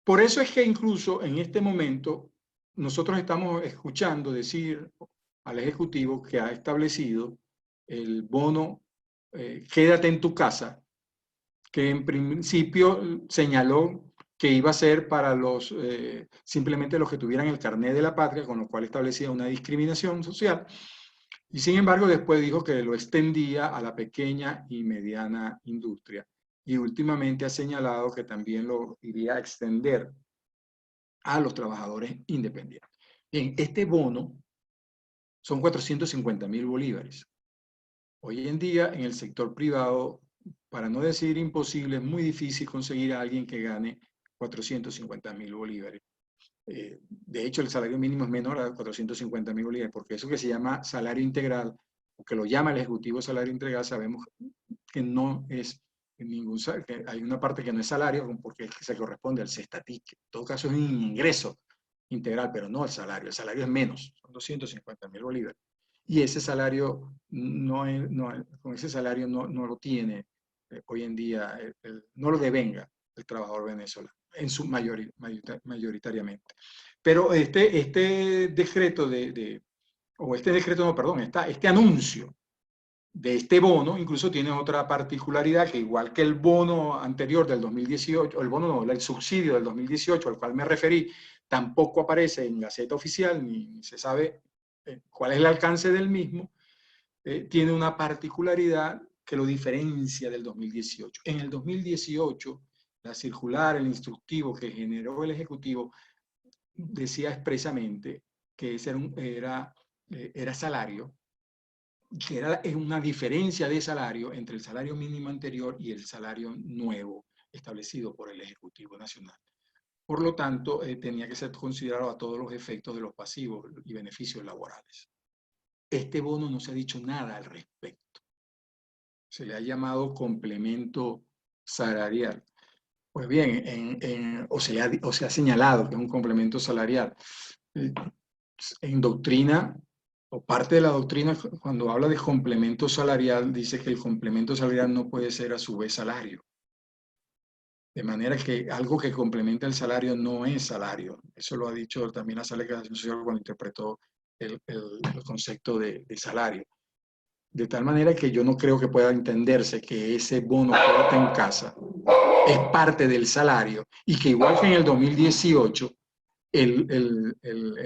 Por eso es que incluso en este momento nosotros estamos escuchando decir al Ejecutivo que ha establecido el bono quédate en tu casa, que en principio señaló que iba a ser para simplemente los que tuvieran el carnet de la patria, con lo cual establecía una discriminación social. Y sin embargo, después dijo que lo extendía a la pequeña y mediana industria. Y últimamente ha señalado que también lo iría a extender a los trabajadores independientes. Bien, este bono son 450.000 bolívares. Hoy en día, en el sector privado, para no decir imposible, es muy difícil conseguir a alguien que gane 450.000 bolívares. De hecho, el salario mínimo es menor a 450.000 bolívares, porque eso que se llama salario integral, o que lo llama el Ejecutivo salario integral, sabemos que no es que hay una parte que no es salario, porque se corresponde al cestatic. En todo caso es un ingreso integral, pero no el salario es menos, son 250.000 bolívares. Y ese salario con ese salario no lo tiene hoy en día, no lo devenga el trabajador venezolano, en su mayoritariamente. Pero este decreto este anuncio de este bono incluso tiene otra particularidad, que igual que el bono anterior del 2018, el subsidio del 2018 al cual me referí, tampoco aparece en Gaceta Oficial, ni se sabe cuál es el alcance del mismo, tiene una particularidad que lo diferencia del 2018. En el 2018, La circular, el instructivo que generó el Ejecutivo, decía expresamente que ese era salario, que era una diferencia de salario entre el salario mínimo anterior y el salario nuevo establecido por el Ejecutivo Nacional. Por lo tanto, tenía que ser considerado a todos los efectos de los pasivos y beneficios laborales. Este bono no se ha dicho nada al respecto. Se le ha llamado complemento salarial. Pues bien, o se ha señalado que es un complemento salarial. En doctrina, o parte de la doctrina, cuando habla de complemento salarial, dice que el complemento salarial no puede ser a su vez salario. De manera que algo que complementa el salario no es salario. Eso lo ha dicho también la Sala de Declaración Social cuando interpretó el concepto de salario. De tal manera que yo no creo que pueda entenderse que ese bono quédate en casa es parte del salario y que igual que en el 2018 el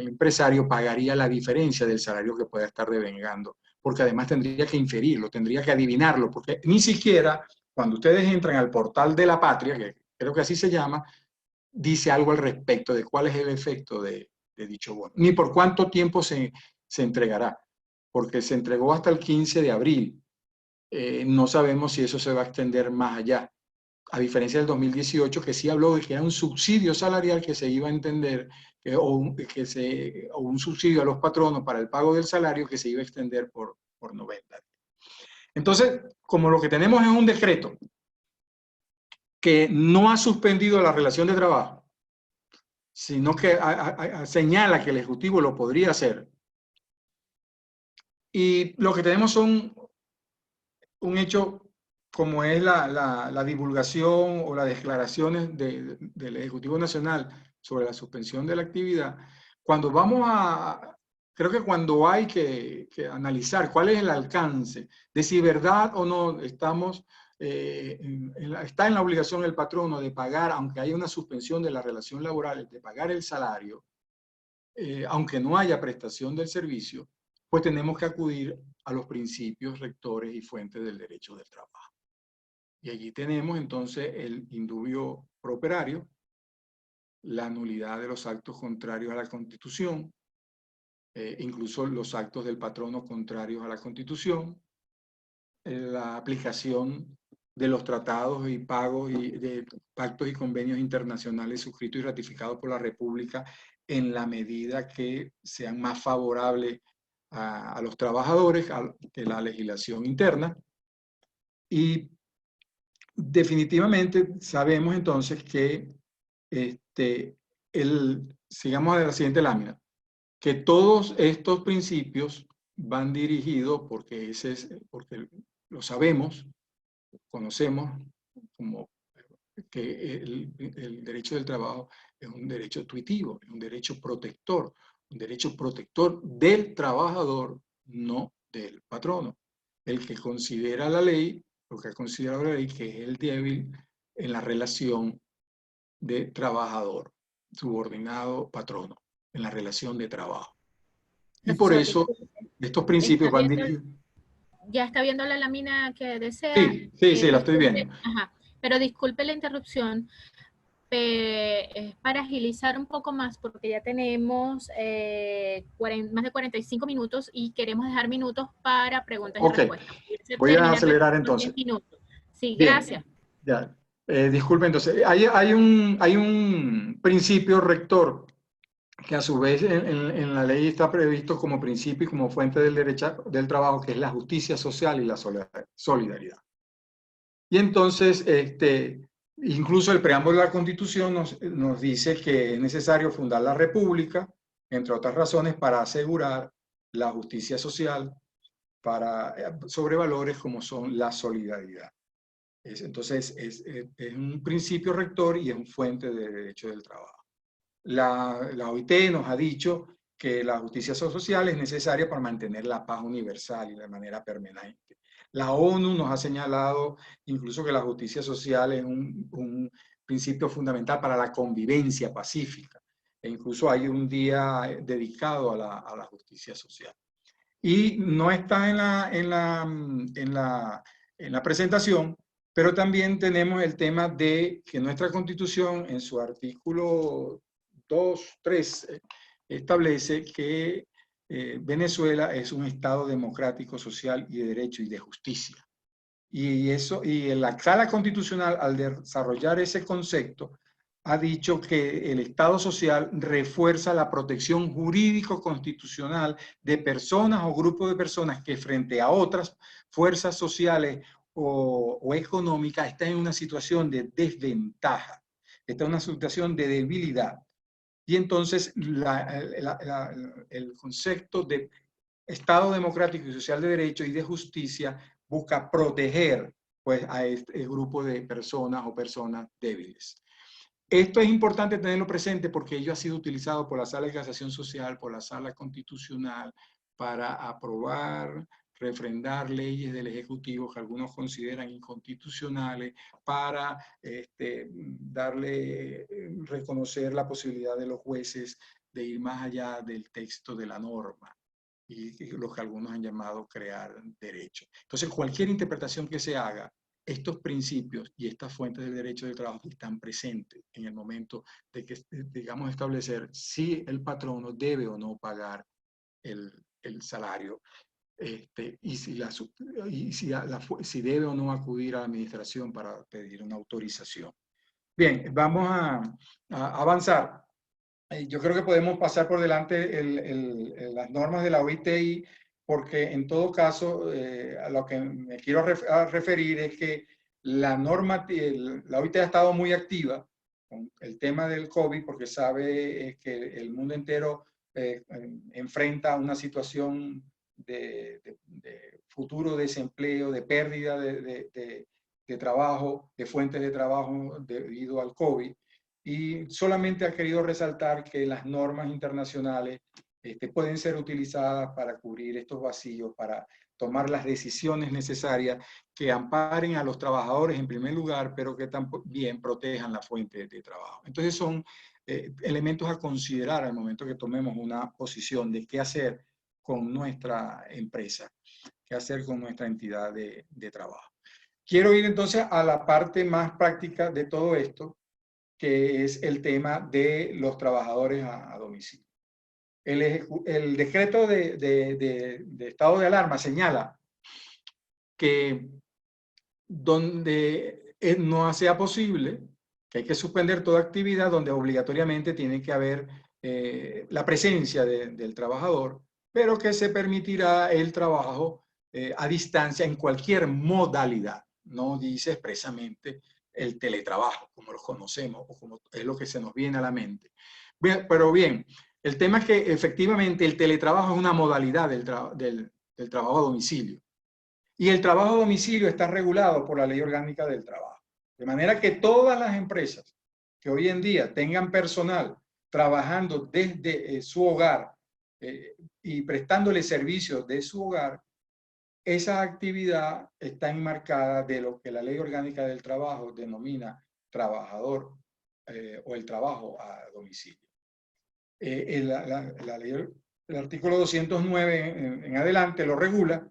empresario pagaría la diferencia del salario que pueda estar devengando, porque además tendría que inferirlo, tendría que adivinarlo, porque ni siquiera cuando ustedes entran al portal de la patria, que creo que así se llama, dice algo al respecto de cuál es el efecto de dicho bono, ni por cuánto tiempo se entregará, porque se entregó hasta el 15 de abril. No sabemos si eso se va a extender más allá, a diferencia del 2018, que sí habló de que era un subsidio salarial que se iba a entender, o un subsidio a los patronos para el pago del salario que se iba a extender por 90 días. Entonces, como lo que tenemos es un decreto que no ha suspendido la relación de trabajo, sino que señala que el Ejecutivo lo podría hacer, y lo que tenemos son un hecho como es la divulgación o las declaraciones del Ejecutivo Nacional sobre la suspensión de la actividad, creo que cuando hay que analizar cuál es el alcance de si verdad o no está en la obligación el patrono de pagar, aunque haya una suspensión de la relación laboral, de pagar el salario, aunque no haya prestación del servicio, pues tenemos que acudir a los principios rectores y fuentes del derecho del trabajo. Y allí tenemos entonces el indubio pro operario, la nulidad de los actos contrarios a la Constitución, incluso los actos del patrono contrarios a la Constitución, la aplicación de los tratados y pagos y de pactos y convenios internacionales suscritos y ratificados por la República en la medida que sean más favorables a los trabajadores que la legislación interna. Y definitivamente sabemos entonces que, sigamos a la siguiente lámina, que todos estos principios van dirigidos, porque lo sabemos, conocemos, como que el derecho del trabajo es un derecho tuitivo, es un derecho protector del trabajador, no del patrono. El que considera la ley, lo que ha considerado la ley, que es el débil en la relación de trabajador, subordinado, patrono, en la relación de trabajo. Y por Profesor, eso estos principios van dirigidos. ¿Ya está viendo la lámina que desea? Sí, la estoy viendo. Ajá, pero disculpe la interrupción, es para agilizar un poco más, porque ya tenemos más de 45 minutos y queremos dejar minutos para preguntas y respuestas. Voy a acelerar entonces. 10 minutos. Sí, Bien. gracias. Ya. Disculpe, entonces, hay un principio rector que a su vez en la ley está previsto como principio y como fuente del derecho del trabajo, que es la justicia social y la solidaridad. Y entonces, incluso el preámbulo de la Constitución nos dice que es necesario fundar la República, entre otras razones, para asegurar la justicia social sobre valores como son la solidaridad. Entonces, es un principio rector y es una fuente de derecho del trabajo. La OIT nos ha dicho que la justicia social es necesaria para mantener la paz universal y de manera permanente. La ONU nos ha señalado incluso que la justicia social es un principio fundamental para la convivencia pacífica. E incluso hay un día dedicado a la justicia social. Y no está en la presentación, Pero también tenemos el tema de que nuestra Constitución, en su artículo 2, 3, establece que Venezuela es un Estado democrático, social y de derecho y de justicia. Y la Sala Constitucional, al desarrollar ese concepto, ha dicho que el Estado social refuerza la protección jurídico-constitucional de personas o grupos de personas que frente a otras fuerzas sociales o económicas están en una situación de desventaja, está en una situación de debilidad. Y entonces el concepto de Estado democrático y social de derecho y de justicia busca proteger pues, a este grupo de personas o personas débiles. Esto es importante tenerlo presente porque ello ha sido utilizado por la Sala de Casación Social, por la Sala Constitucional, para aprobar, refrendar leyes del Ejecutivo que algunos consideran inconstitucionales, para reconocer la posibilidad de los jueces de ir más allá del texto de la norma y lo que algunos han llamado crear derecho. Entonces, cualquier interpretación que se haga, estos principios y estas fuentes del derecho del trabajo están presentes en el momento de que, digamos, establecer si el patrono debe o no pagar el salario y si debe o no acudir a la administración para pedir una autorización. Bien, vamos a avanzar. Yo creo que podemos pasar por delante las normas de la OIT, porque en todo caso, a lo que me quiero referir es que la OIT ha estado muy activa con el tema del COVID, porque sabe que el mundo entero enfrenta una situación de futuro desempleo, de pérdida de trabajo, de fuentes de trabajo debido al COVID. Y solamente ha querido resaltar que las normas internacionales pueden ser utilizadas para cubrir estos vacíos, para tomar las decisiones necesarias que amparen a los trabajadores en primer lugar, pero que también protejan la fuente de trabajo. Entonces son elementos a considerar al momento que tomemos una posición de qué hacer con nuestra empresa, qué hacer con nuestra entidad de trabajo. Quiero ir entonces a la parte más práctica de todo esto, que es el tema de los trabajadores a domicilio. El decreto de estado de alarma señala que donde no sea posible, que hay que suspender toda actividad donde obligatoriamente tiene que haber la presencia del trabajador, pero que se permitirá el trabajo a distancia en cualquier modalidad. No dice expresamente el teletrabajo, como lo conocemos o como es lo que se nos viene a la mente. Bien, pero bien, el tema es que efectivamente el teletrabajo es una modalidad del trabajo a domicilio. Y el trabajo a domicilio está regulado por la Ley Orgánica del Trabajo. De manera que todas las empresas que hoy en día tengan personal trabajando desde su hogar y prestándole servicios de su hogar, esa actividad está enmarcada de lo que la Ley Orgánica del Trabajo denomina trabajador o el trabajo a domicilio. El artículo 209 en adelante lo regula.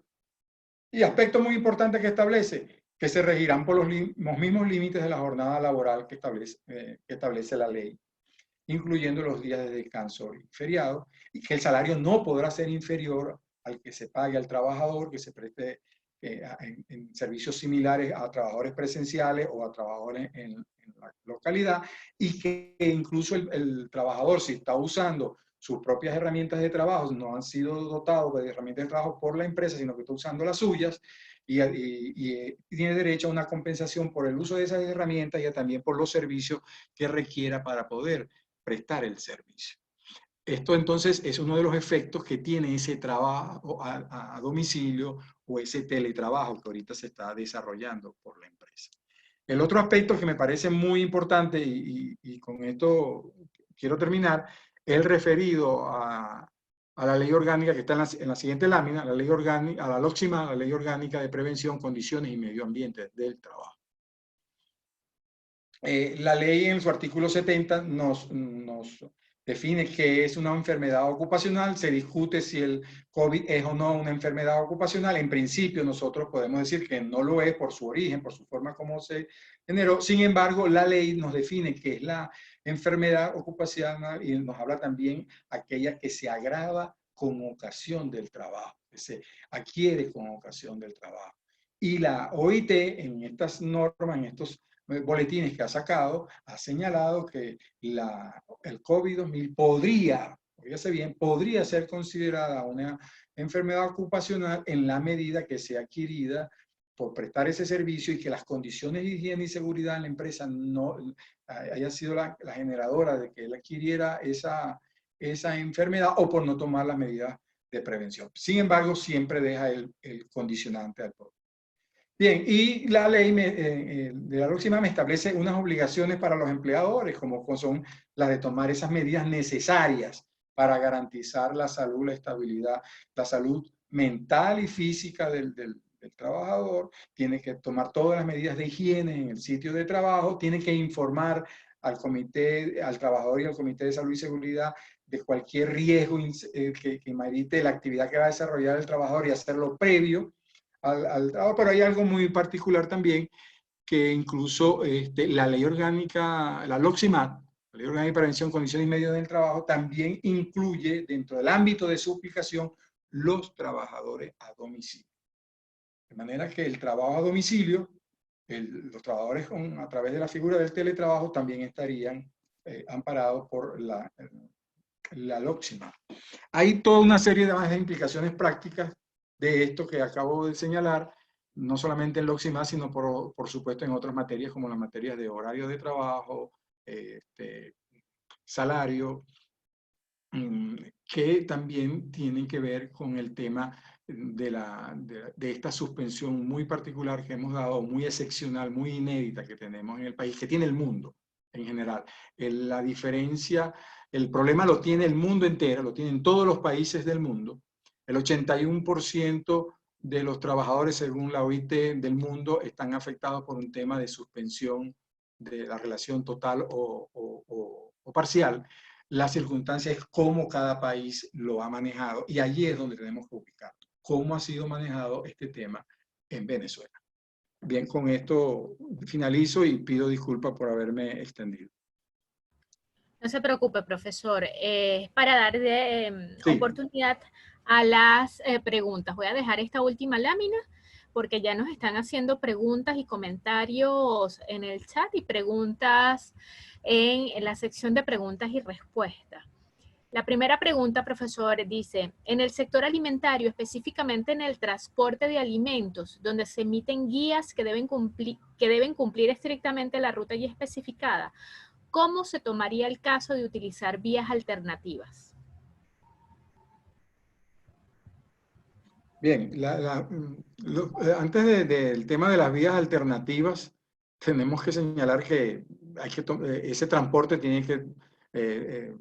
Y aspecto muy importante que establece, que se regirán por los mismos límites de la jornada laboral que establece la ley, incluyendo los días de descanso y feriado, y que el salario no podrá ser inferior al que se pague al trabajador, que se preste en servicios similares a trabajadores presenciales o a trabajadores en la localidad, y que incluso el trabajador, si está usando sus propias herramientas de trabajo, no han sido dotados de herramientas de trabajo por la empresa, sino que está usando las suyas y tiene derecho a una compensación por el uso de esas herramientas y también por los servicios que requiera para poder prestar el servicio. Esto entonces es uno de los efectos que tiene ese trabajo a domicilio o ese teletrabajo que ahorita se está desarrollando por la empresa. El otro aspecto que me parece muy importante y con esto quiero terminar, es el referido a la ley orgánica que está en la siguiente lámina, la ley orgánica, a la LOCSIMA, la ley orgánica de prevención, condiciones y medio ambiente del trabajo. La ley en su artículo 70 nos define qué es una enfermedad ocupacional, se discute si el COVID es o no una enfermedad ocupacional. En principio nosotros podemos decir que no lo es por su origen, por su forma como se generó. Sin embargo, la ley nos define qué es la enfermedad ocupacional y nos habla también aquella que se agrava con ocasión del trabajo, que se adquiere con ocasión del trabajo. Y la OIT en estas normas, en estos boletines que ha sacado, ha señalado que el COVID-2000 fíjese bien, podría ser considerada una enfermedad ocupacional en la medida que sea adquirida por prestar ese servicio y que las condiciones de higiene y seguridad en la empresa no haya sido la generadora de que él adquiriera esa enfermedad o por no tomar las medidas de prevención. Sin embargo, siempre deja el condicionante al producto. Bien, y la ley de la LOCSIMAD me establece unas obligaciones para los empleadores, como son las de tomar esas medidas necesarias para garantizar la salud, la estabilidad, la salud mental y física del trabajador. Tiene que tomar todas las medidas de higiene en el sitio de trabajo, tiene que informar al comité, al trabajador y al comité de salud y seguridad de cualquier riesgo que merite la actividad que va a desarrollar el trabajador y hacerlo previo al trabajo. Pero hay algo muy particular también, que incluso la ley orgánica, la LOCSIMAD, la ley orgánica de prevención, condiciones y medios del trabajo, también incluye dentro del ámbito de su aplicación los trabajadores a domicilio. De manera que el trabajo a domicilio, los trabajadores a través de la figura del teletrabajo también estarían amparados por la LOCSIMAD. Hay toda una serie de implicaciones prácticas de esto que acabo de señalar, no solamente en LOCSIMAD, sino por supuesto en otras materias como las materias de horario de trabajo, salario, que también tienen que ver con el tema de esta suspensión muy particular que hemos dado, muy excepcional, muy inédita que tenemos en el país, que tiene el mundo en general. La diferencia, el problema lo tiene el mundo entero, lo tienen todos los países del mundo. El 81% de los trabajadores, según la OIT del mundo, están afectados por un tema de suspensión de la relación total o parcial. La circunstancia es cómo cada país lo ha manejado y allí es donde tenemos que ubicar cómo ha sido manejado este tema en Venezuela. Bien, con esto finalizo y pido disculpas por haberme extendido. No se preocupe, profesor. Es para dar Sí. oportunidad a las preguntas. Voy a dejar esta última lámina porque ya nos están haciendo preguntas y comentarios en el chat y preguntas en la sección de preguntas y respuestas. La primera pregunta, profesor, dice, en el sector alimentario, específicamente en el transporte de alimentos, donde se emiten guías que deben cumplir estrictamente la ruta ya especificada, ¿cómo se tomaría el caso de utilizar vías alternativas? Bien, antes del tema de las vías alternativas, tenemos que señalar que ese transporte tiene que,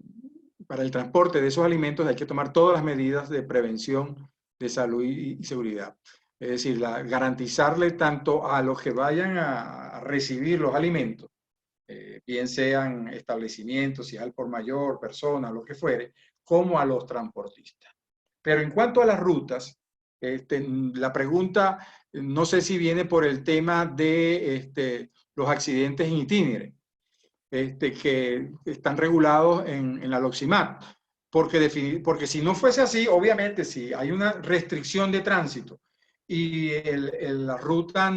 para el transporte de esos alimentos hay que tomar todas las medidas de prevención de salud y seguridad. Es decir, garantizarle tanto a los que vayan a recibir los alimentos, bien sean establecimientos, si es al por mayor, personas, lo que fuere, como a los transportistas. Pero en cuanto a las rutas, la pregunta, no sé si viene por el tema de los accidentes en itinere, que están regulados en la LOCSIMAD. Porque si no fuese así, obviamente, si hay una restricción de tránsito y la ruta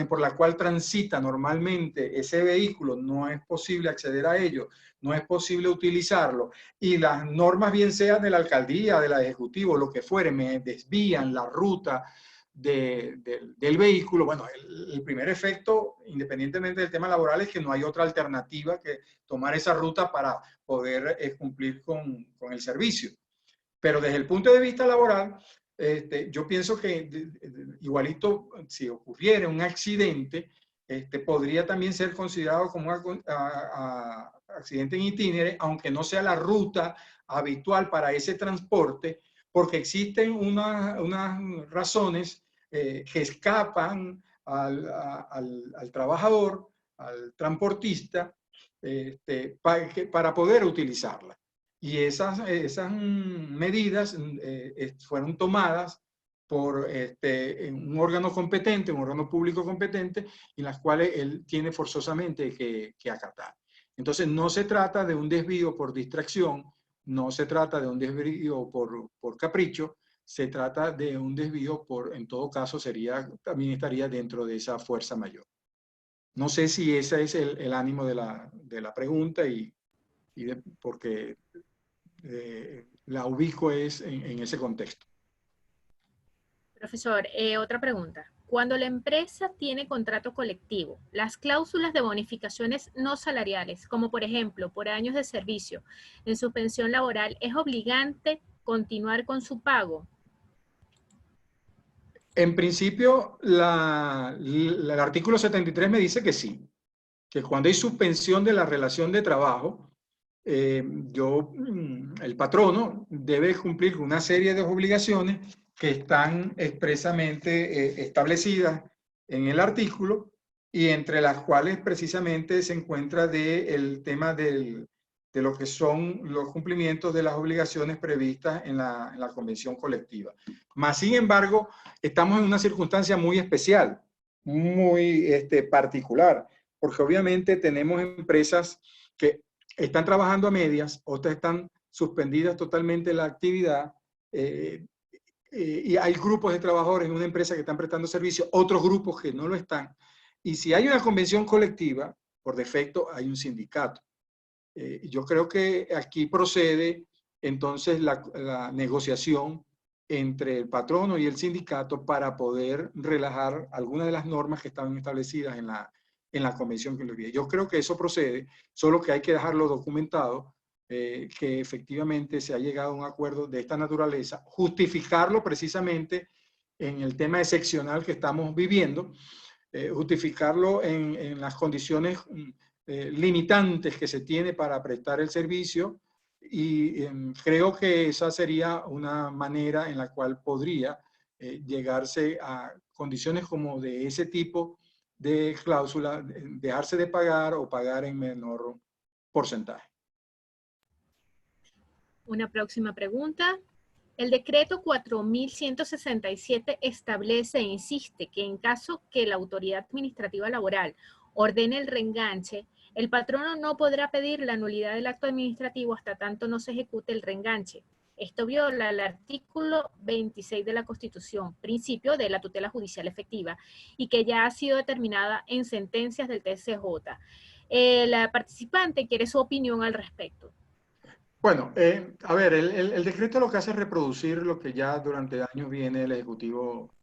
por la cual transita normalmente ese vehículo no es posible acceder a ello, no es posible utilizarlo, y las normas, bien sean de la alcaldía, de la ejecutivo, lo que fuere, me desvían la ruta del vehículo, bueno, el primer efecto, independientemente del tema laboral, es que no hay otra alternativa que tomar esa ruta para poder cumplir con el servicio. Pero desde el punto de vista laboral, yo pienso que igualito, si ocurriera un accidente, podría también ser considerado como un accidente en itinere, aunque no sea la ruta habitual para ese transporte, porque existen unas razones que escapan al trabajador, al transportista, para poder utilizarla. Y esas medidas fueron tomadas por un órgano competente, un órgano público competente, en las cuales él tiene forzosamente que acatar. Entonces, no se trata de un desvío por distracción, no se trata de un desvío por capricho, se trata de un desvío en todo caso, también estaría dentro de esa fuerza mayor. No sé si ese es el ánimo de la pregunta porque la ubico en ese contexto. Profesor, otra pregunta. Cuando la empresa tiene contrato colectivo, las cláusulas de bonificaciones no salariales, como por ejemplo por años de servicio en suspensión laboral, ¿es obligante continuar con su pago? En principio, el artículo 73 me dice que sí, que cuando hay suspensión de la relación de trabajo, el patrono debe cumplir con una serie de obligaciones que están expresamente establecidas en el artículo y entre las cuales precisamente se encuentra el tema de lo que son los cumplimientos de las obligaciones previstas en la convención colectiva. Más sin embargo, estamos en una circunstancia muy especial, muy particular, porque obviamente tenemos empresas que están trabajando a medias, otras están suspendidas totalmente la actividad, y hay grupos de trabajadores en una empresa que están prestando servicio, otros grupos que no lo están. Y si hay una convención colectiva, por defecto hay un sindicato. Yo creo que aquí procede entonces la negociación entre el patrono y el sindicato para poder relajar algunas de las normas que estaban establecidas en la convención colectiva. Yo creo que eso procede, solo que hay que dejarlo documentado, que efectivamente se ha llegado a un acuerdo de esta naturaleza, justificarlo precisamente en el tema excepcional que estamos viviendo, justificarlo en las condiciones limitantes que se tiene para prestar el servicio, y creo que esa sería una manera en la cual podría llegarse a condiciones como de ese tipo de cláusula, dejarse de pagar o pagar en menor porcentaje. Una próxima pregunta. El decreto 4167 establece e insiste que en caso que la autoridad administrativa laboral ordene el reenganche, el patrono no podrá pedir la nulidad del acto administrativo hasta tanto no se ejecute el reenganche. Esto viola el artículo 26 de la Constitución, principio de la tutela judicial efectiva, y que ya ha sido determinada en sentencias del TCJ. La participante quiere su opinión al respecto. Bueno, a ver, el decreto lo que hace es reproducir lo que ya durante años viene el Ejecutivo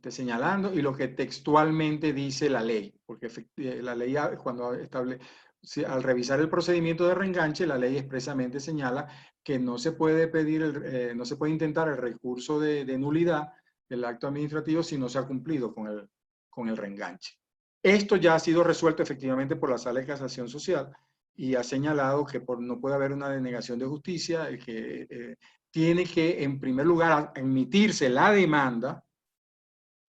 señalando y lo que textualmente dice la ley, porque la ley cuando al revisar el procedimiento de reenganche, la ley expresamente señala que no se puede pedir, no se puede intentar el recurso de nulidad del acto administrativo si no se ha cumplido con el reenganche. Esto ya ha sido resuelto efectivamente por la Sala de Casación Social y ha señalado que no puede haber una denegación de justicia, que tiene que, en primer lugar, admitirse la demanda,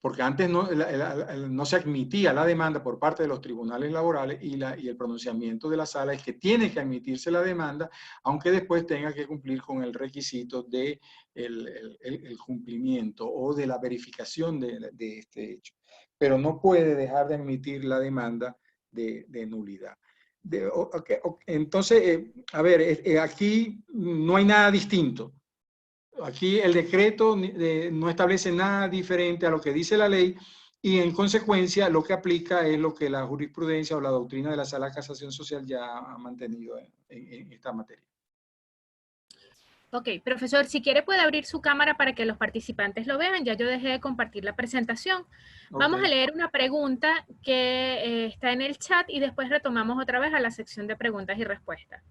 porque antes no se admitía la demanda por parte de los tribunales laborales, y el pronunciamiento de la sala es que tiene que admitirse la demanda, aunque después tenga que cumplir con el requisito de el cumplimiento o de la verificación de este hecho. Pero no puede dejar de admitir la demanda de nulidad. Entonces, a ver, aquí no hay nada distinto. Aquí el decreto no establece nada diferente a lo que dice la ley, y en consecuencia lo que aplica es lo que la jurisprudencia o la doctrina de la Sala de Casación Social ya ha mantenido en esta materia. Ok, profesor, si quiere puede abrir su cámara para que los participantes lo vean. Ya yo dejé de compartir la presentación. Vamos a leer una pregunta que está en el chat y después retomamos otra vez a la sección de preguntas y respuestas.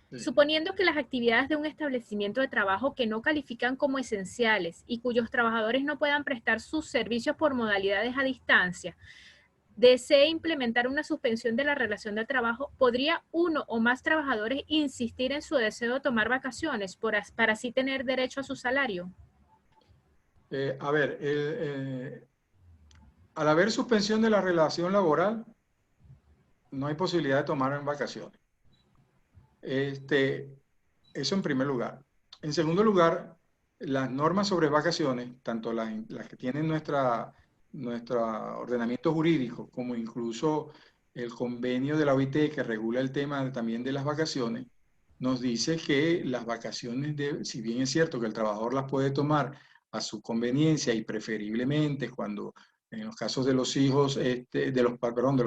Sí. Suponiendo que las actividades de un establecimiento de trabajo que no califican como esenciales y cuyos trabajadores no puedan prestar sus servicios por modalidades a distancia, desee implementar una suspensión de la relación de trabajo, ¿podría uno o más trabajadores insistir en su deseo de tomar vacaciones para así tener derecho a su salario? A ver, al haber suspensión de la relación laboral, no hay posibilidad de tomar en vacaciones. Eso en primer lugar. En segundo lugar, las normas sobre vacaciones, tanto las que tienen nuestro ordenamiento jurídico, como incluso el convenio de la OIT que regula el tema también de las vacaciones, nos dice que las vacaciones, si bien es cierto que el trabajador las puede tomar a su conveniencia y preferiblemente cuando en los casos de los hijos, de los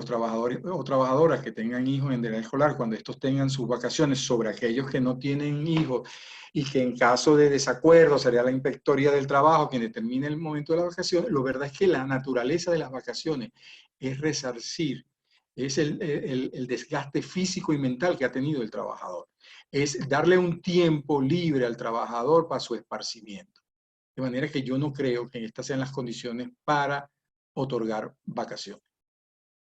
trabajadores o trabajadoras que tengan hijos en edad escolar, cuando estos tengan sus vacaciones, sobre aquellos que no tienen hijos y que en caso de desacuerdo sería la inspectoría del trabajo quien determine el momento de las vacaciones, lo verdad es que la naturaleza de las vacaciones es resarcir, es el desgaste físico y mental que ha tenido el trabajador, es darle un tiempo libre al trabajador para su esparcimiento. De manera que yo no creo que estas sean las condiciones para otorgar vacaciones.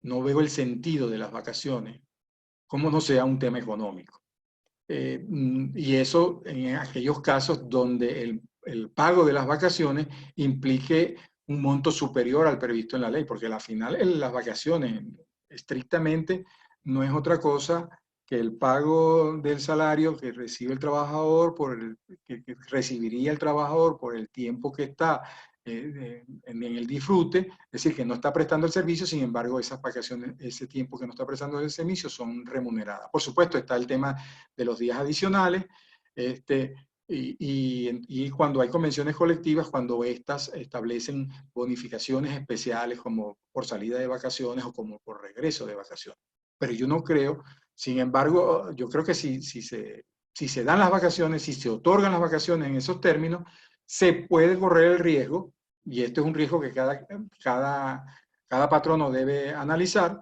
No veo el sentido de las vacaciones como no sea un tema económico. Y eso en aquellos casos donde el pago de las vacaciones implique un monto superior al previsto en la ley, porque al final las vacaciones estrictamente no es otra cosa que el pago del salario que recibe el trabajador, que recibiría el trabajador por el tiempo que está en el disfrute, es decir, que no está prestando el servicio, sin embargo, esas vacaciones, ese tiempo que no está prestando el servicio son remuneradas. Por supuesto, está el tema de los días adicionales, y cuando hay convenciones colectivas, cuando estas establecen bonificaciones especiales como por salida de vacaciones o como por regreso de vacaciones. Pero yo no creo, sin embargo, yo creo que si se dan las vacaciones, si se otorgan las vacaciones en esos términos, se puede correr el riesgo, y esto es un riesgo que cada patrono debe analizar,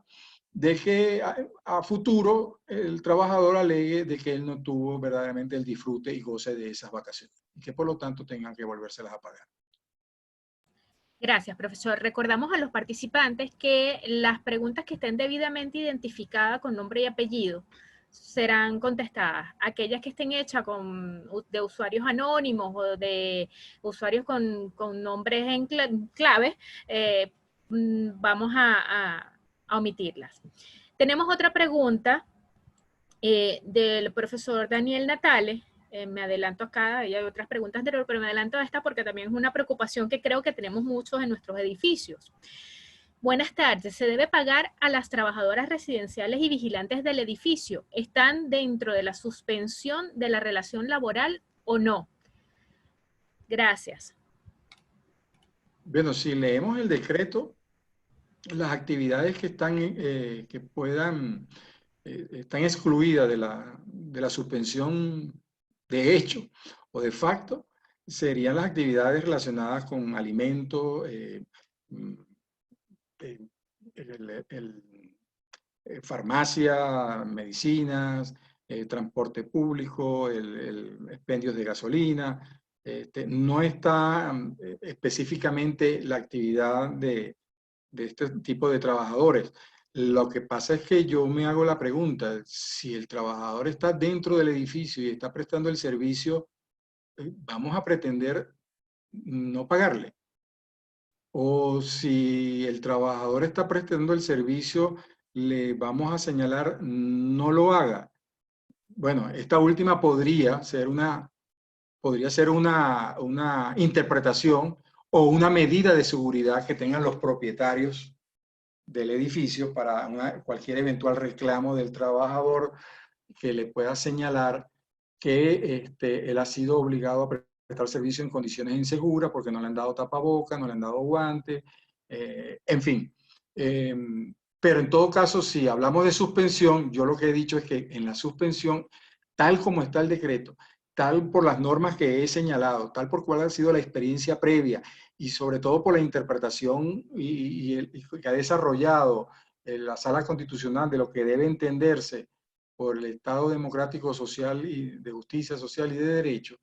de que a futuro el trabajador alegue de que él no tuvo verdaderamente el disfrute y goce de esas vacaciones y que por lo tanto tengan que volvérselas a pagar. Gracias, profesor. Recordamos a los participantes que las preguntas que estén debidamente identificadas con nombre y apellido serán contestadas. Aquellas que estén hechas de usuarios anónimos o de usuarios con nombres en clave, vamos a omitirlas. Tenemos otra pregunta del profesor Daniel Natale. Me adelanto acá, y hay otras preguntas anteriores, pero me adelanto a esta porque también es una preocupación que creo que tenemos muchos en nuestros edificios. Buenas tardes. ¿Se debe pagar a las trabajadoras residenciales y vigilantes del edificio? ¿Están dentro de la suspensión de la relación laboral o no? Gracias. Bueno, si leemos el decreto, las actividades que están excluidas de la suspensión de hecho o de facto, serían las actividades relacionadas con alimentos, el, farmacia, medicinas, transporte público, expendios de gasolina. No está específicamente la actividad de este tipo de trabajadores. Lo que pasa es que yo me hago la pregunta, si el trabajador está dentro del edificio y está prestando el servicio, ¿vamos a pretender no pagarle? O si el trabajador está prestando el servicio, le vamos a señalar no lo haga. Bueno, esta última podría ser una interpretación o una medida de seguridad que tengan los propietarios del edificio para cualquier eventual reclamo del trabajador que le pueda señalar que él ha sido obligado a prestar servicio en condiciones inseguras porque no le han dado tapaboca, no le han dado guantes, en fin. Pero en todo caso, si hablamos de suspensión, yo lo que he dicho es que en la suspensión, tal como está el decreto, tal por las normas que he señalado, tal por cuál ha sido la experiencia previa y sobre todo por la interpretación que ha desarrollado la Sala Constitucional de lo que debe entenderse por el Estado democrático social y de justicia social y de derecho,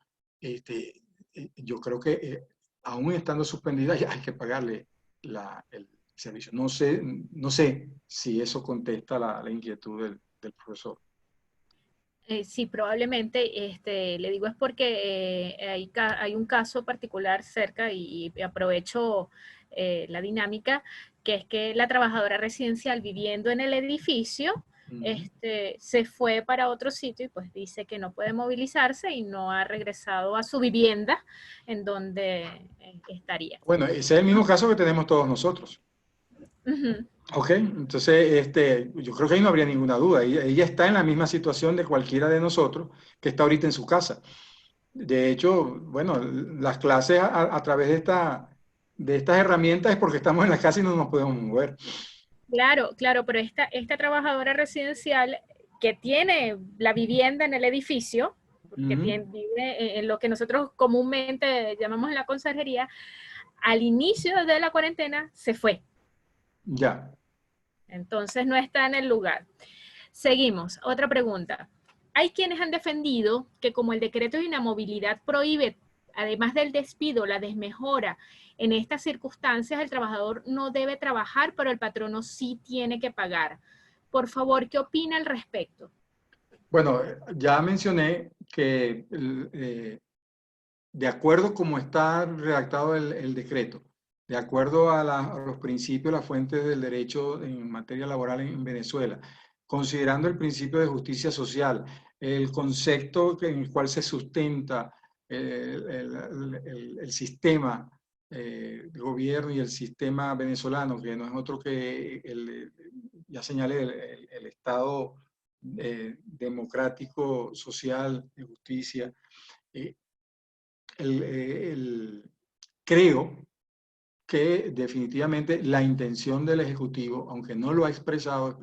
yo creo que aún estando suspendida ya hay que pagarle el servicio. No sé si eso contesta la inquietud del profesor. Sí, probablemente, le digo es porque hay un caso particular cerca y aprovecho la dinámica, que es que la trabajadora residencial viviendo en el edificio se fue para otro sitio y pues dice que no puede movilizarse y no ha regresado a su vivienda en donde estaría. Bueno, ese es el mismo caso que tenemos todos nosotros. Ujú. Ok, entonces yo creo que ahí no habría ninguna duda. Ella está en la misma situación de cualquiera de nosotros que está ahorita en su casa. De hecho, bueno, las clases a través de estas herramientas es porque estamos en la casa y no nos podemos mover. Claro, claro, pero esta trabajadora residencial que tiene la vivienda en el edificio, que Ujú. vive en lo que nosotros comúnmente llamamos la conserjería, al inicio de la cuarentena se fue. Ya. Entonces no está en el lugar. Seguimos. Otra pregunta. Hay quienes han defendido que como el decreto de inamovilidad prohíbe, además del despido, la desmejora, en estas circunstancias el trabajador no debe trabajar, pero el patrono sí tiene que pagar. Por favor, ¿qué opina al respecto? Bueno, ya mencioné que de acuerdo como está redactado el decreto, de acuerdo a los principios, las fuentes del derecho en materia laboral en Venezuela, considerando el principio de justicia social, el concepto en el cual se sustenta el sistema de gobierno y el sistema venezolano, que no es otro que, ya señalé, el Estado democrático, social, de justicia. eh, Creo que definitivamente la intención del Ejecutivo, aunque no lo ha expresado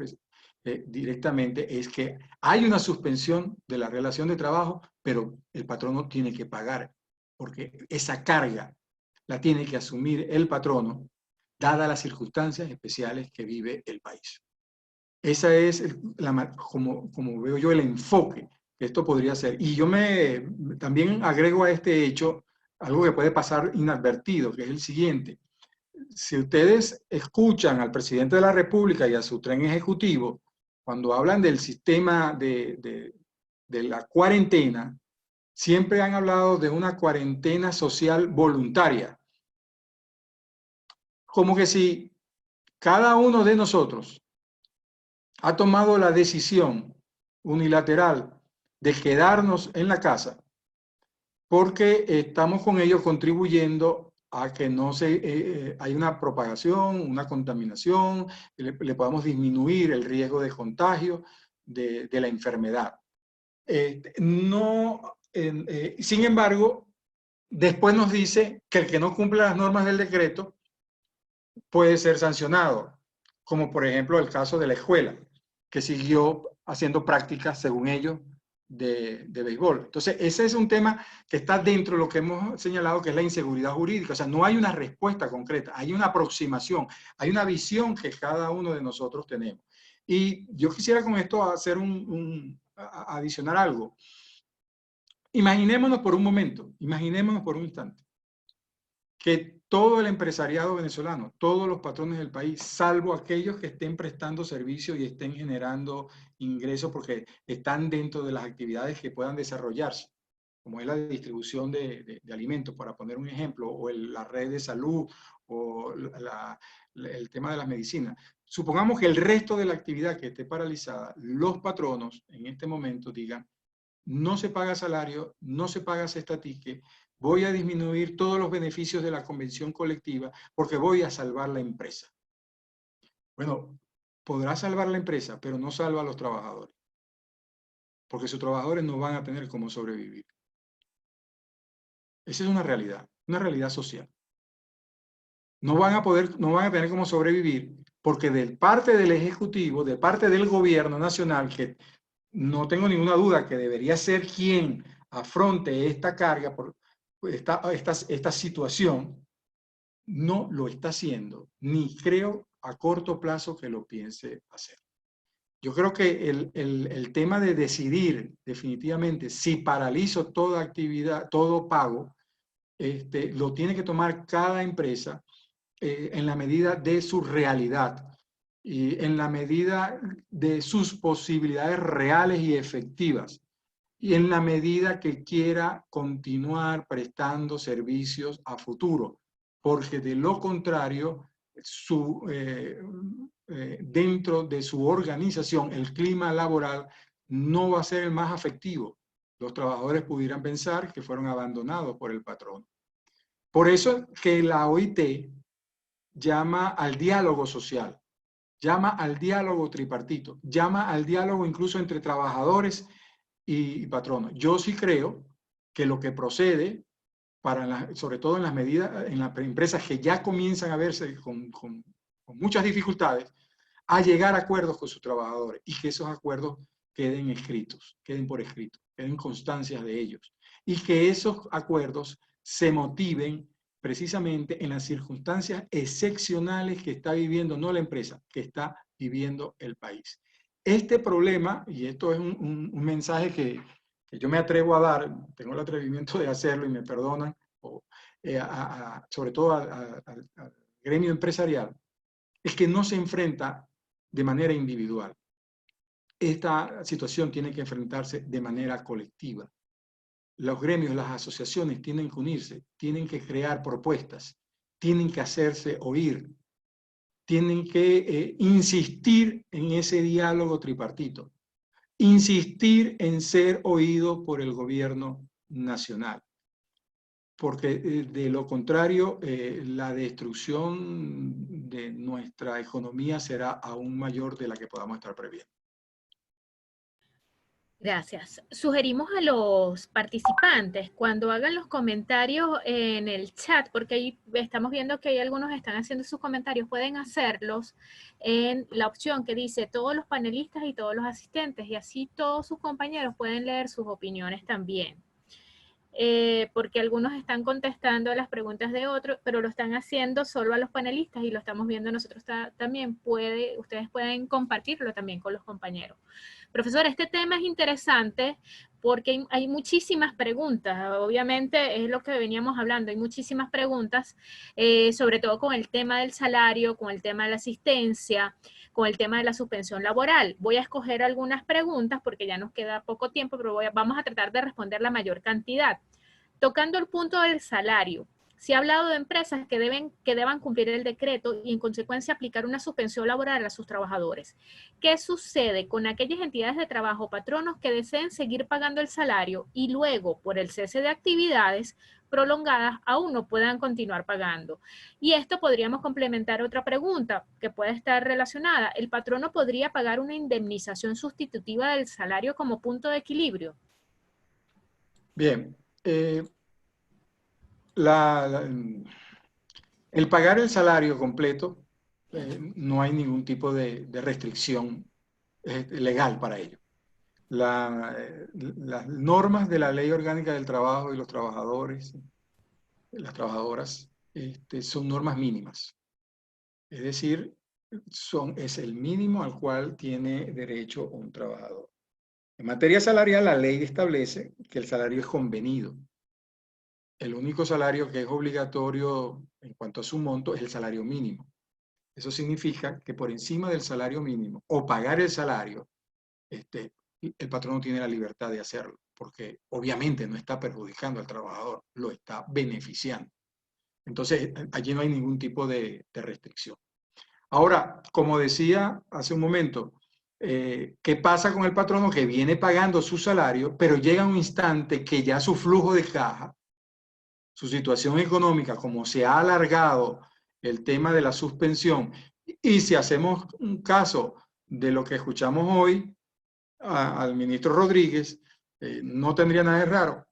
directamente, es que hay una suspensión de la relación de trabajo, pero el patrono tiene que pagar, porque esa carga la tiene que asumir el patrono, dadas las circunstancias especiales que vive el país. Esa es como veo yo el enfoque que esto podría ser. Y yo también agrego a este hecho algo que puede pasar inadvertido, que es el siguiente. Si ustedes escuchan al presidente de la República y a su tren ejecutivo, cuando hablan del sistema de la cuarentena, siempre han hablado de una cuarentena social voluntaria. Como que si cada uno de nosotros ha tomado la decisión unilateral de quedarnos en la casa porque estamos con ellos contribuyendo a que no hay una propagación, una contaminación, le podamos disminuir el riesgo de contagio de la enfermedad. Sin embargo, después nos dice que el que no cumpla las normas del decreto puede ser sancionado, como por ejemplo el caso de la escuela, que siguió haciendo prácticas, según ellos, de béisbol. Entonces, ese es un tema que está dentro de lo que hemos señalado, que es la inseguridad jurídica. O sea, no hay una respuesta concreta, hay una aproximación, hay una visión que cada uno de nosotros tenemos. Y yo quisiera con esto hacer adicionar algo. Imaginémonos por un momento, imaginémonos por un instante, que todo el empresariado venezolano, todos los patrones del país, salvo aquellos que estén prestando servicio y estén generando ingresos porque están dentro de las actividades que puedan desarrollarse, como es la distribución de alimentos, para poner un ejemplo, o la red de salud, o el tema de las medicinas. Supongamos que el resto de la actividad que esté paralizada, los patronos en este momento digan, no se paga salario, no se paga cesta ticket, voy a disminuir todos los beneficios de la convención colectiva porque voy a salvar la empresa. Bueno, podrá salvar la empresa, pero no salva a los trabajadores, porque sus trabajadores no van a tener cómo sobrevivir. Esa es una realidad social. No van a tener cómo sobrevivir porque de parte del Ejecutivo, de parte del gobierno nacional, que no tengo ninguna duda que debería ser quien afronte esta carga, por esta situación, no lo está haciendo, ni creo a corto plazo que lo piense hacer. Yo creo que el tema de decidir definitivamente si paralizo toda actividad, todo pago, lo tiene que tomar cada empresa en la medida de su realidad y en la medida de sus posibilidades reales y efectivas y en la medida que quiera continuar prestando servicios a futuro, porque de lo contrario dentro de su organización, el clima laboral no va a ser el más afectivo. Los trabajadores pudieran pensar que fueron abandonados por el patrón. Por eso que la OIT llama al diálogo social, llama al diálogo tripartito, llama al diálogo incluso entre trabajadores y patronos. Yo sí creo que lo que procede, sobre todo en las medidas, en las empresas que ya comienzan a verse con muchas dificultades, a llegar a acuerdos con sus trabajadores y que esos acuerdos queden escritos, queden por escrito, queden constancias de ellos y que esos acuerdos se motiven precisamente en las circunstancias excepcionales que está viviendo, no la empresa, que está viviendo el país. Este problema, y esto es un mensaje que yo me atrevo a dar, tengo el atrevimiento de hacerlo y me perdonan, sobre todo al gremio empresarial, es que no se enfrenta de manera individual. Esta situación tiene que enfrentarse de manera colectiva. Los gremios, las asociaciones tienen que unirse, tienen que crear propuestas, tienen que hacerse oír, tienen que insistir en ese diálogo tripartito, insistir en ser oído por el gobierno nacional. Porque de lo contrario, la destrucción de nuestra economía será aún mayor de la que podamos estar previendo. Gracias. Sugerimos a los participantes cuando hagan los comentarios en el chat, porque ahí estamos viendo que hay algunos que están haciendo sus comentarios, pueden hacerlos en la opción que dice todos los panelistas y todos los asistentes, y así todos sus compañeros pueden leer sus opiniones también. Porque algunos están contestando a las preguntas de otros, pero lo están haciendo solo a los panelistas y lo estamos viendo nosotros también. Ustedes pueden compartirlo también con los compañeros. Profesor, este tema es interesante porque hay muchísimas preguntas. Obviamente es lo que veníamos hablando, hay muchísimas preguntas, sobre todo con el tema del salario, con el tema de la asistencia, con el tema de la suspensión laboral. Voy a escoger algunas preguntas porque ya nos queda poco tiempo, pero vamos a tratar de responder la mayor cantidad. Tocando el punto del salario, se ha hablado de empresas que deban cumplir el decreto y en consecuencia aplicar una suspensión laboral a sus trabajadores. ¿Qué sucede con aquellas entidades de trabajo o patronos que deseen seguir pagando el salario y luego, por el cese de actividades prolongadas, aún no puedan continuar pagando? Y esto podríamos complementar otra pregunta que puede estar relacionada. ¿El patrono podría pagar una indemnización sustitutiva del salario como punto de equilibrio? Bien, el pagar el salario completo, no hay ningún tipo de restricción legal para ello. Las normas de la Ley Orgánica del Trabajo y los trabajadores, las trabajadoras, son normas mínimas. Es decir, es el mínimo al cual tiene derecho un trabajador. En materia salarial, la ley establece que el salario es convenido. El único salario que es obligatorio en cuanto a su monto es el salario mínimo. Eso significa que por encima del salario mínimo o pagar el salario, el patrón no tiene la libertad de hacerlo, porque obviamente no está perjudicando al trabajador, lo está beneficiando. Entonces, allí no hay ningún tipo de restricción. Ahora, como decía hace un momento, ¿qué pasa con el patrono que viene pagando su salario, pero llega un instante que ya su flujo de caja, su situación económica, como se ha alargado el tema de la suspensión, y si hacemos un caso de lo que escuchamos hoy al ministro Rodríguez, no tendría nada de raro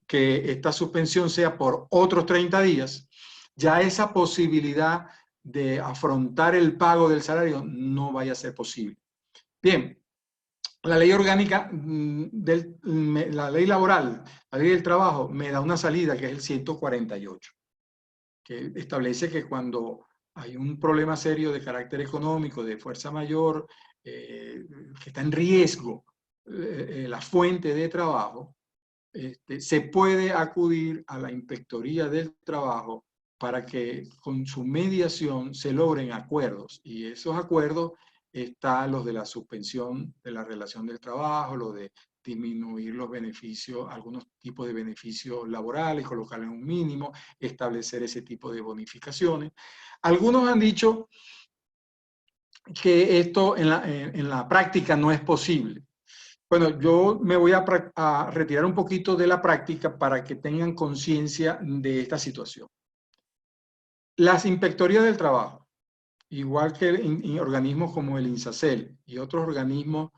que esta suspensión sea por otros 30 días, ya esa posibilidad de afrontar el pago del salario no vaya a ser posible. Bien, la ley orgánica, la ley laboral, la ley del trabajo, me da una salida que es el 148, que establece que cuando hay un problema serio de carácter económico, de fuerza mayor, que está en riesgo la fuente de trabajo, se puede acudir a la Inspectoría del Trabajo para que con su mediación se logren acuerdos. Y esos acuerdos están los de la suspensión de la relación del trabajo, lo de disminuir los beneficios, algunos tipos de beneficios laborales, colocarle un mínimo, establecer ese tipo de bonificaciones. Algunos han dicho que esto en la práctica no es posible. Bueno, yo me voy a retirar un poquito de la práctica para que tengan conciencia de esta situación. Las inspectorías del trabajo, igual que organismos como el INSACEL y otros organismos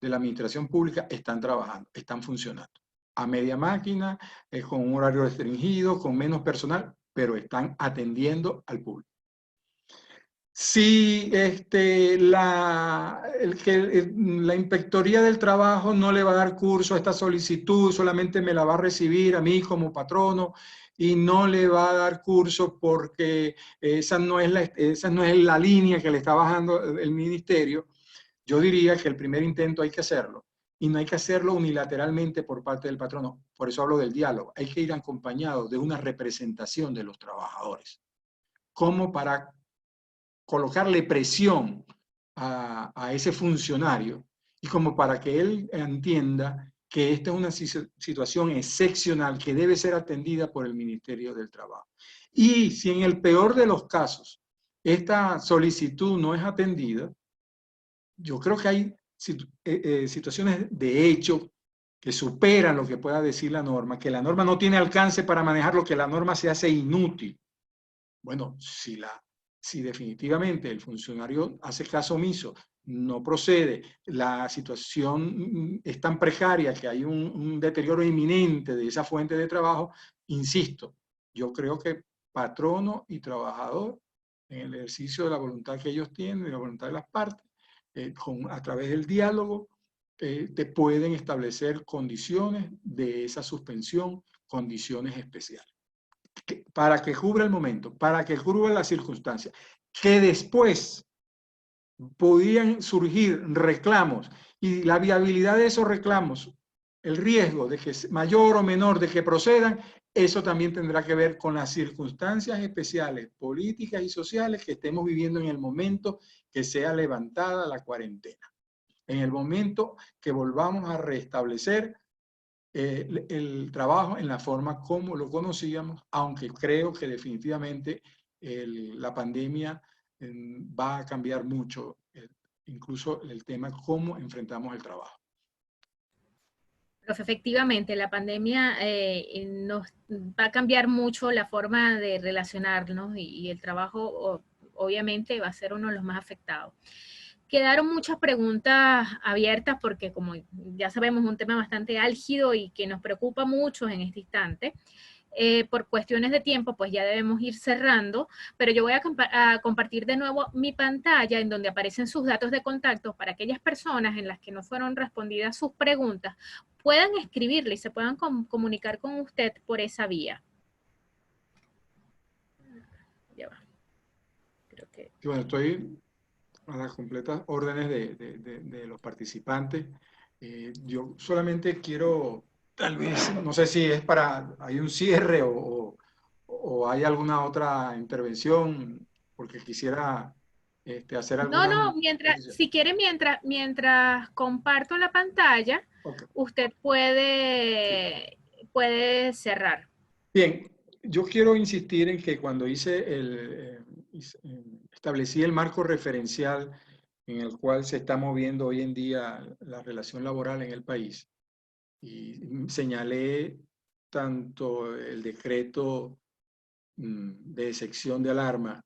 de la administración pública, están trabajando, están funcionando. A media máquina, con un horario restringido, con menos personal, pero están atendiendo al público. Si la Inspectoría del Trabajo no le va a dar curso a esta solicitud, solamente me la va a recibir a mí como patrono y no le va a dar curso porque esa no es la línea que le está bajando el ministerio, yo diría que el primer intento hay que hacerlo. Y no hay que hacerlo unilateralmente por parte del patrono. Por eso hablo del diálogo. Hay que ir acompañado de una representación de los trabajadores. Como para colocarle presión a ese funcionario y como para que él entienda que esta es una situación excepcional que debe ser atendida por el Ministerio del Trabajo. Y si en el peor de los casos esta solicitud no es atendida, yo creo que hay situaciones de hecho que superan lo que pueda decir la norma, que la norma no tiene alcance para manejar, lo que la norma se hace inútil. Bueno, si definitivamente el funcionario hace caso omiso, no procede, la situación es tan precaria que hay un deterioro inminente de esa fuente de trabajo, insisto, yo creo que patrono y trabajador, en el ejercicio de la voluntad que ellos tienen, de la voluntad de las partes, a través del diálogo, te pueden establecer condiciones de esa suspensión, condiciones especiales para que cubra el momento, para que cubra las circunstancias, que después podían surgir reclamos y la viabilidad de esos reclamos, el riesgo de que mayor o menor de que procedan, eso también tendrá que ver con las circunstancias especiales, políticas y sociales que estemos viviendo en el momento que sea levantada la cuarentena. En el momento que volvamos a restablecer el trabajo en la forma como lo conocíamos, aunque creo que definitivamente la pandemia va a cambiar mucho, incluso el tema cómo enfrentamos el trabajo. Profe, efectivamente, la pandemia nos va a cambiar mucho la forma de relacionarnos y el trabajo obviamente va a ser uno de los más afectados. Quedaron muchas preguntas abiertas porque, como ya sabemos, es un tema bastante álgido y que nos preocupa mucho en este instante. Por cuestiones de tiempo, pues ya debemos ir cerrando, pero yo voy a compartir de nuevo mi pantalla en donde aparecen sus datos de contacto para aquellas personas en las que no fueron respondidas sus preguntas, puedan escribirle y se puedan comunicar con usted por esa vía. Ya va. Creo que... Bueno, estoy a las completas órdenes de los participantes. Yo solamente quiero, tal vez, no sé si es hay un cierre o hay alguna otra intervención, porque quisiera hacer No, algunas no, precisiones. si quiere, mientras comparto la pantalla, Okay. usted Sí. puede cerrar. Bien, yo quiero insistir en que cuando establecí el marco referencial en el cual se está moviendo hoy en día la relación laboral en el país, y señalé tanto el decreto de excepción de alarma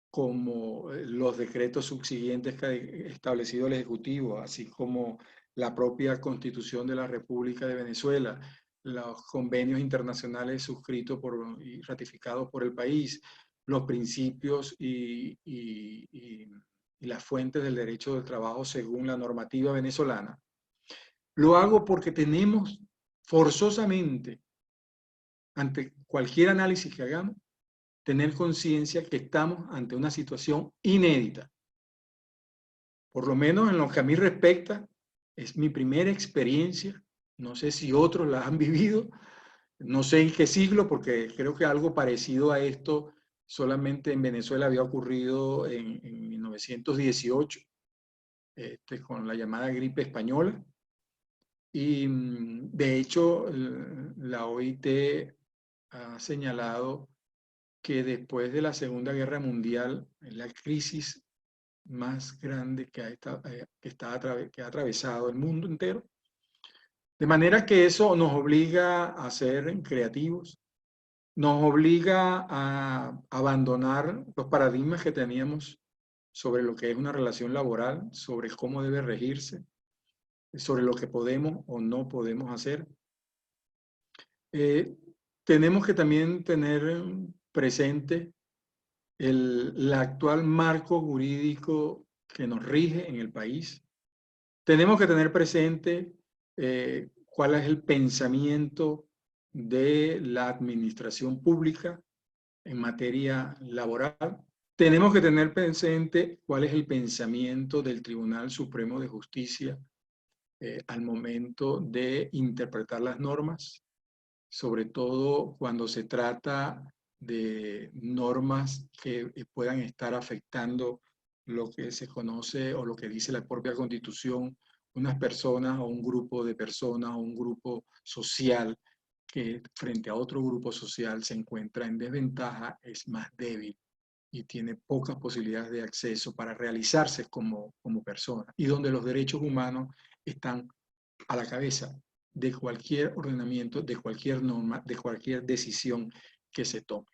como los decretos subsiguientes que ha establecido el Ejecutivo, así como la propia Constitución de la República de Venezuela, los convenios internacionales suscritos y ratificados por el país, los principios y las fuentes del derecho del trabajo según la normativa venezolana. Lo hago porque tenemos forzosamente, ante cualquier análisis que hagamos, tener conciencia que estamos ante una situación inédita. Por lo menos en lo que a mí respecta, es mi primera experiencia. No sé si otros la han vivido, no sé en qué siglo, porque creo que algo parecido a esto solamente en Venezuela había ocurrido en 1918, con la llamada gripe española. Y de hecho, la OIT ha señalado que después de la Segunda Guerra Mundial, la crisis más grande que que ha atravesado el mundo entero. De manera que eso nos obliga a ser creativos, nos obliga a abandonar los paradigmas que teníamos sobre lo que es una relación laboral, sobre cómo debe regirse, sobre lo que podemos o no podemos hacer. Tenemos que también tener presente el actual marco jurídico que nos rige en el país. Tenemos que tener presente cuál es el pensamiento de la administración pública en materia laboral. Tenemos que tener presente cuál es el pensamiento del Tribunal Supremo de Justicia al momento de interpretar las normas, sobre todo cuando se trata de normas que puedan estar afectando lo que se conoce o lo que dice la propia Constitución, unas personas o un grupo de personas o un grupo social que frente a otro grupo social se encuentra en desventaja, es más débil y tiene pocas posibilidades de acceso para realizarse como persona, y donde los derechos humanos están a la cabeza de cualquier ordenamiento, de cualquier norma, de cualquier decisión que se tome.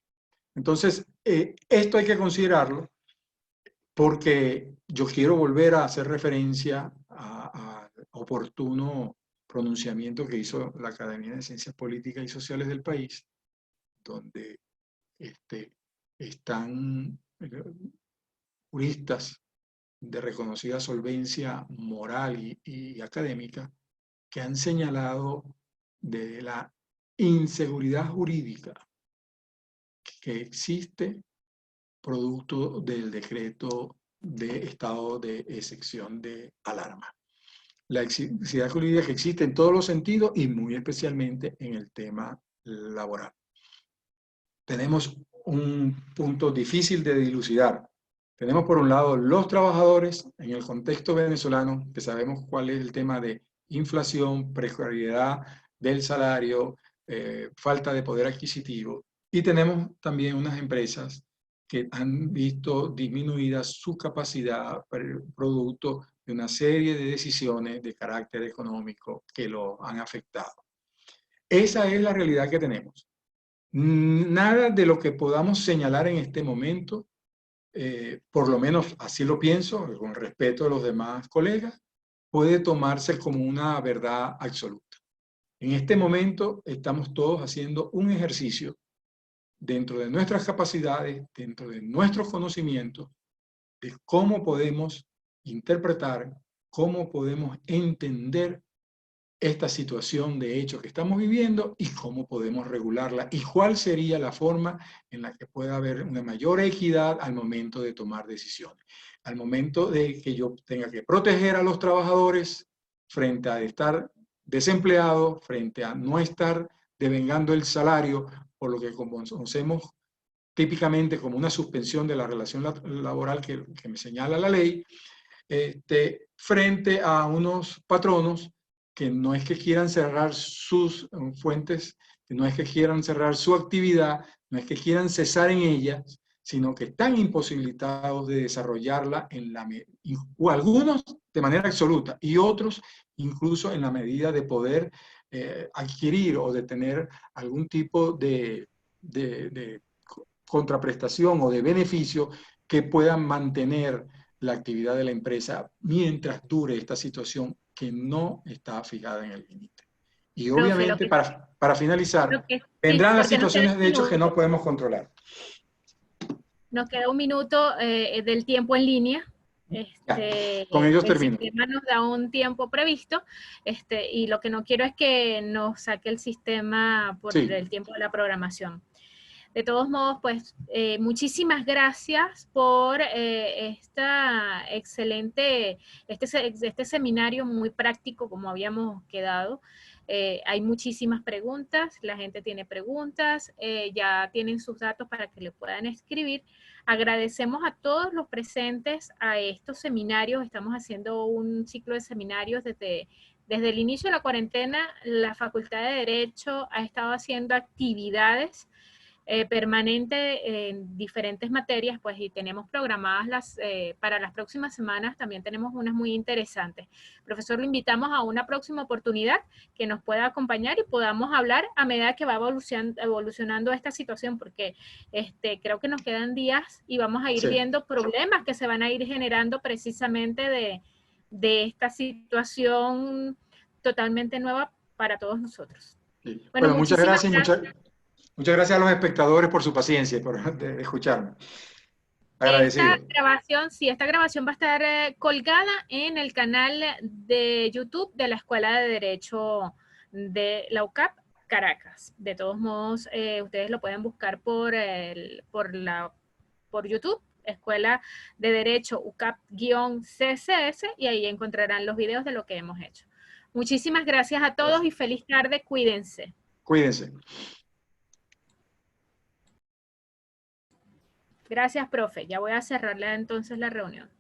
Entonces, esto hay que considerarlo porque yo quiero volver a hacer referencia al oportuno pronunciamiento que hizo la Academia de Ciencias Políticas y Sociales del país, donde están juristas de reconocida solvencia moral y académica que han señalado de la inseguridad jurídica que existe producto del decreto de estado de excepción de alarma. La inseguridad jurídica que existe en todos los sentidos y muy especialmente en el tema laboral. Tenemos un punto difícil de dilucidar. Tenemos por un lado los trabajadores en el contexto venezolano, que sabemos cuál es el tema de inflación, precariedad del salario, falta de poder adquisitivo. Y tenemos también unas empresas que han visto disminuida su capacidad producto de una serie de decisiones de carácter económico que lo han afectado. Esa es la realidad que tenemos. Nada de lo que podamos señalar en este momento, por lo menos así lo pienso, con respeto a los demás colegas, puede tomarse como una verdad absoluta. En este momento estamos todos haciendo un ejercicio dentro de nuestras capacidades, dentro de nuestros conocimientos, de cómo podemos interpretar, cómo podemos entender esta situación de hecho que estamos viviendo y cómo podemos regularla y cuál sería la forma en la que pueda haber una mayor equidad al momento de tomar decisiones. Al momento de que yo tenga que proteger a los trabajadores frente a estar desempleados, frente a no estar devengando el salario por lo que conocemos típicamente como una suspensión de la relación laboral que me señala la ley, frente a unos patronos que no es que quieran cerrar sus fuentes, que no es que quieran cerrar su actividad, no es que quieran cesar en ella, sino que están imposibilitados de desarrollarla o algunos de manera absoluta y otros incluso en la medida de poder adquirir o de tener algún tipo de contraprestación o de beneficio que puedan mantener la actividad de la empresa mientras dure esta situación que no está fijada en el límite. Y Profe, obviamente, para finalizar, sí, vendrán las porque nos queda situaciones de hechos que no podemos controlar. Nos queda un minuto del tiempo en línea. Ya, con ellos El termino. sistema nos da un tiempo previsto, y lo que no quiero es que nos saque el sistema por Sí. el tiempo de la programación. De todos modos, pues, muchísimas gracias por esta excelente, este seminario muy práctico como habíamos quedado. Hay muchísimas preguntas, la gente tiene preguntas, ya tienen sus datos para que le puedan escribir. Agradecemos a todos los presentes a estos seminarios. Estamos haciendo un ciclo de seminarios desde el inicio de la cuarentena. La Facultad de Derecho ha estado haciendo actividades permanente en diferentes materias, pues, y tenemos programadas para las próximas semanas, también tenemos unas muy interesantes. Profesor, lo invitamos a una próxima oportunidad que nos pueda acompañar y podamos hablar a medida que va evolucionando esta situación, porque creo que nos quedan días y vamos a ir Sí. viendo problemas que se van a ir generando precisamente de esta situación totalmente nueva para todos nosotros. Sí. Bueno, Bueno, muchas muchísimas gracias y gracias. muchas gracias a los espectadores por su paciencia, de escucharme. Agradecido. Esta grabación va a estar colgada en el canal de YouTube de la Escuela de Derecho de la UCAP Caracas. De todos modos, ustedes lo pueden buscar por YouTube, Escuela de Derecho UCAP-CSS, y ahí encontrarán los videos de lo que hemos hecho. Muchísimas gracias a todos y feliz tarde. Cuídense. Cuídense. Gracias, profe. Ya voy a cerrarle entonces la reunión.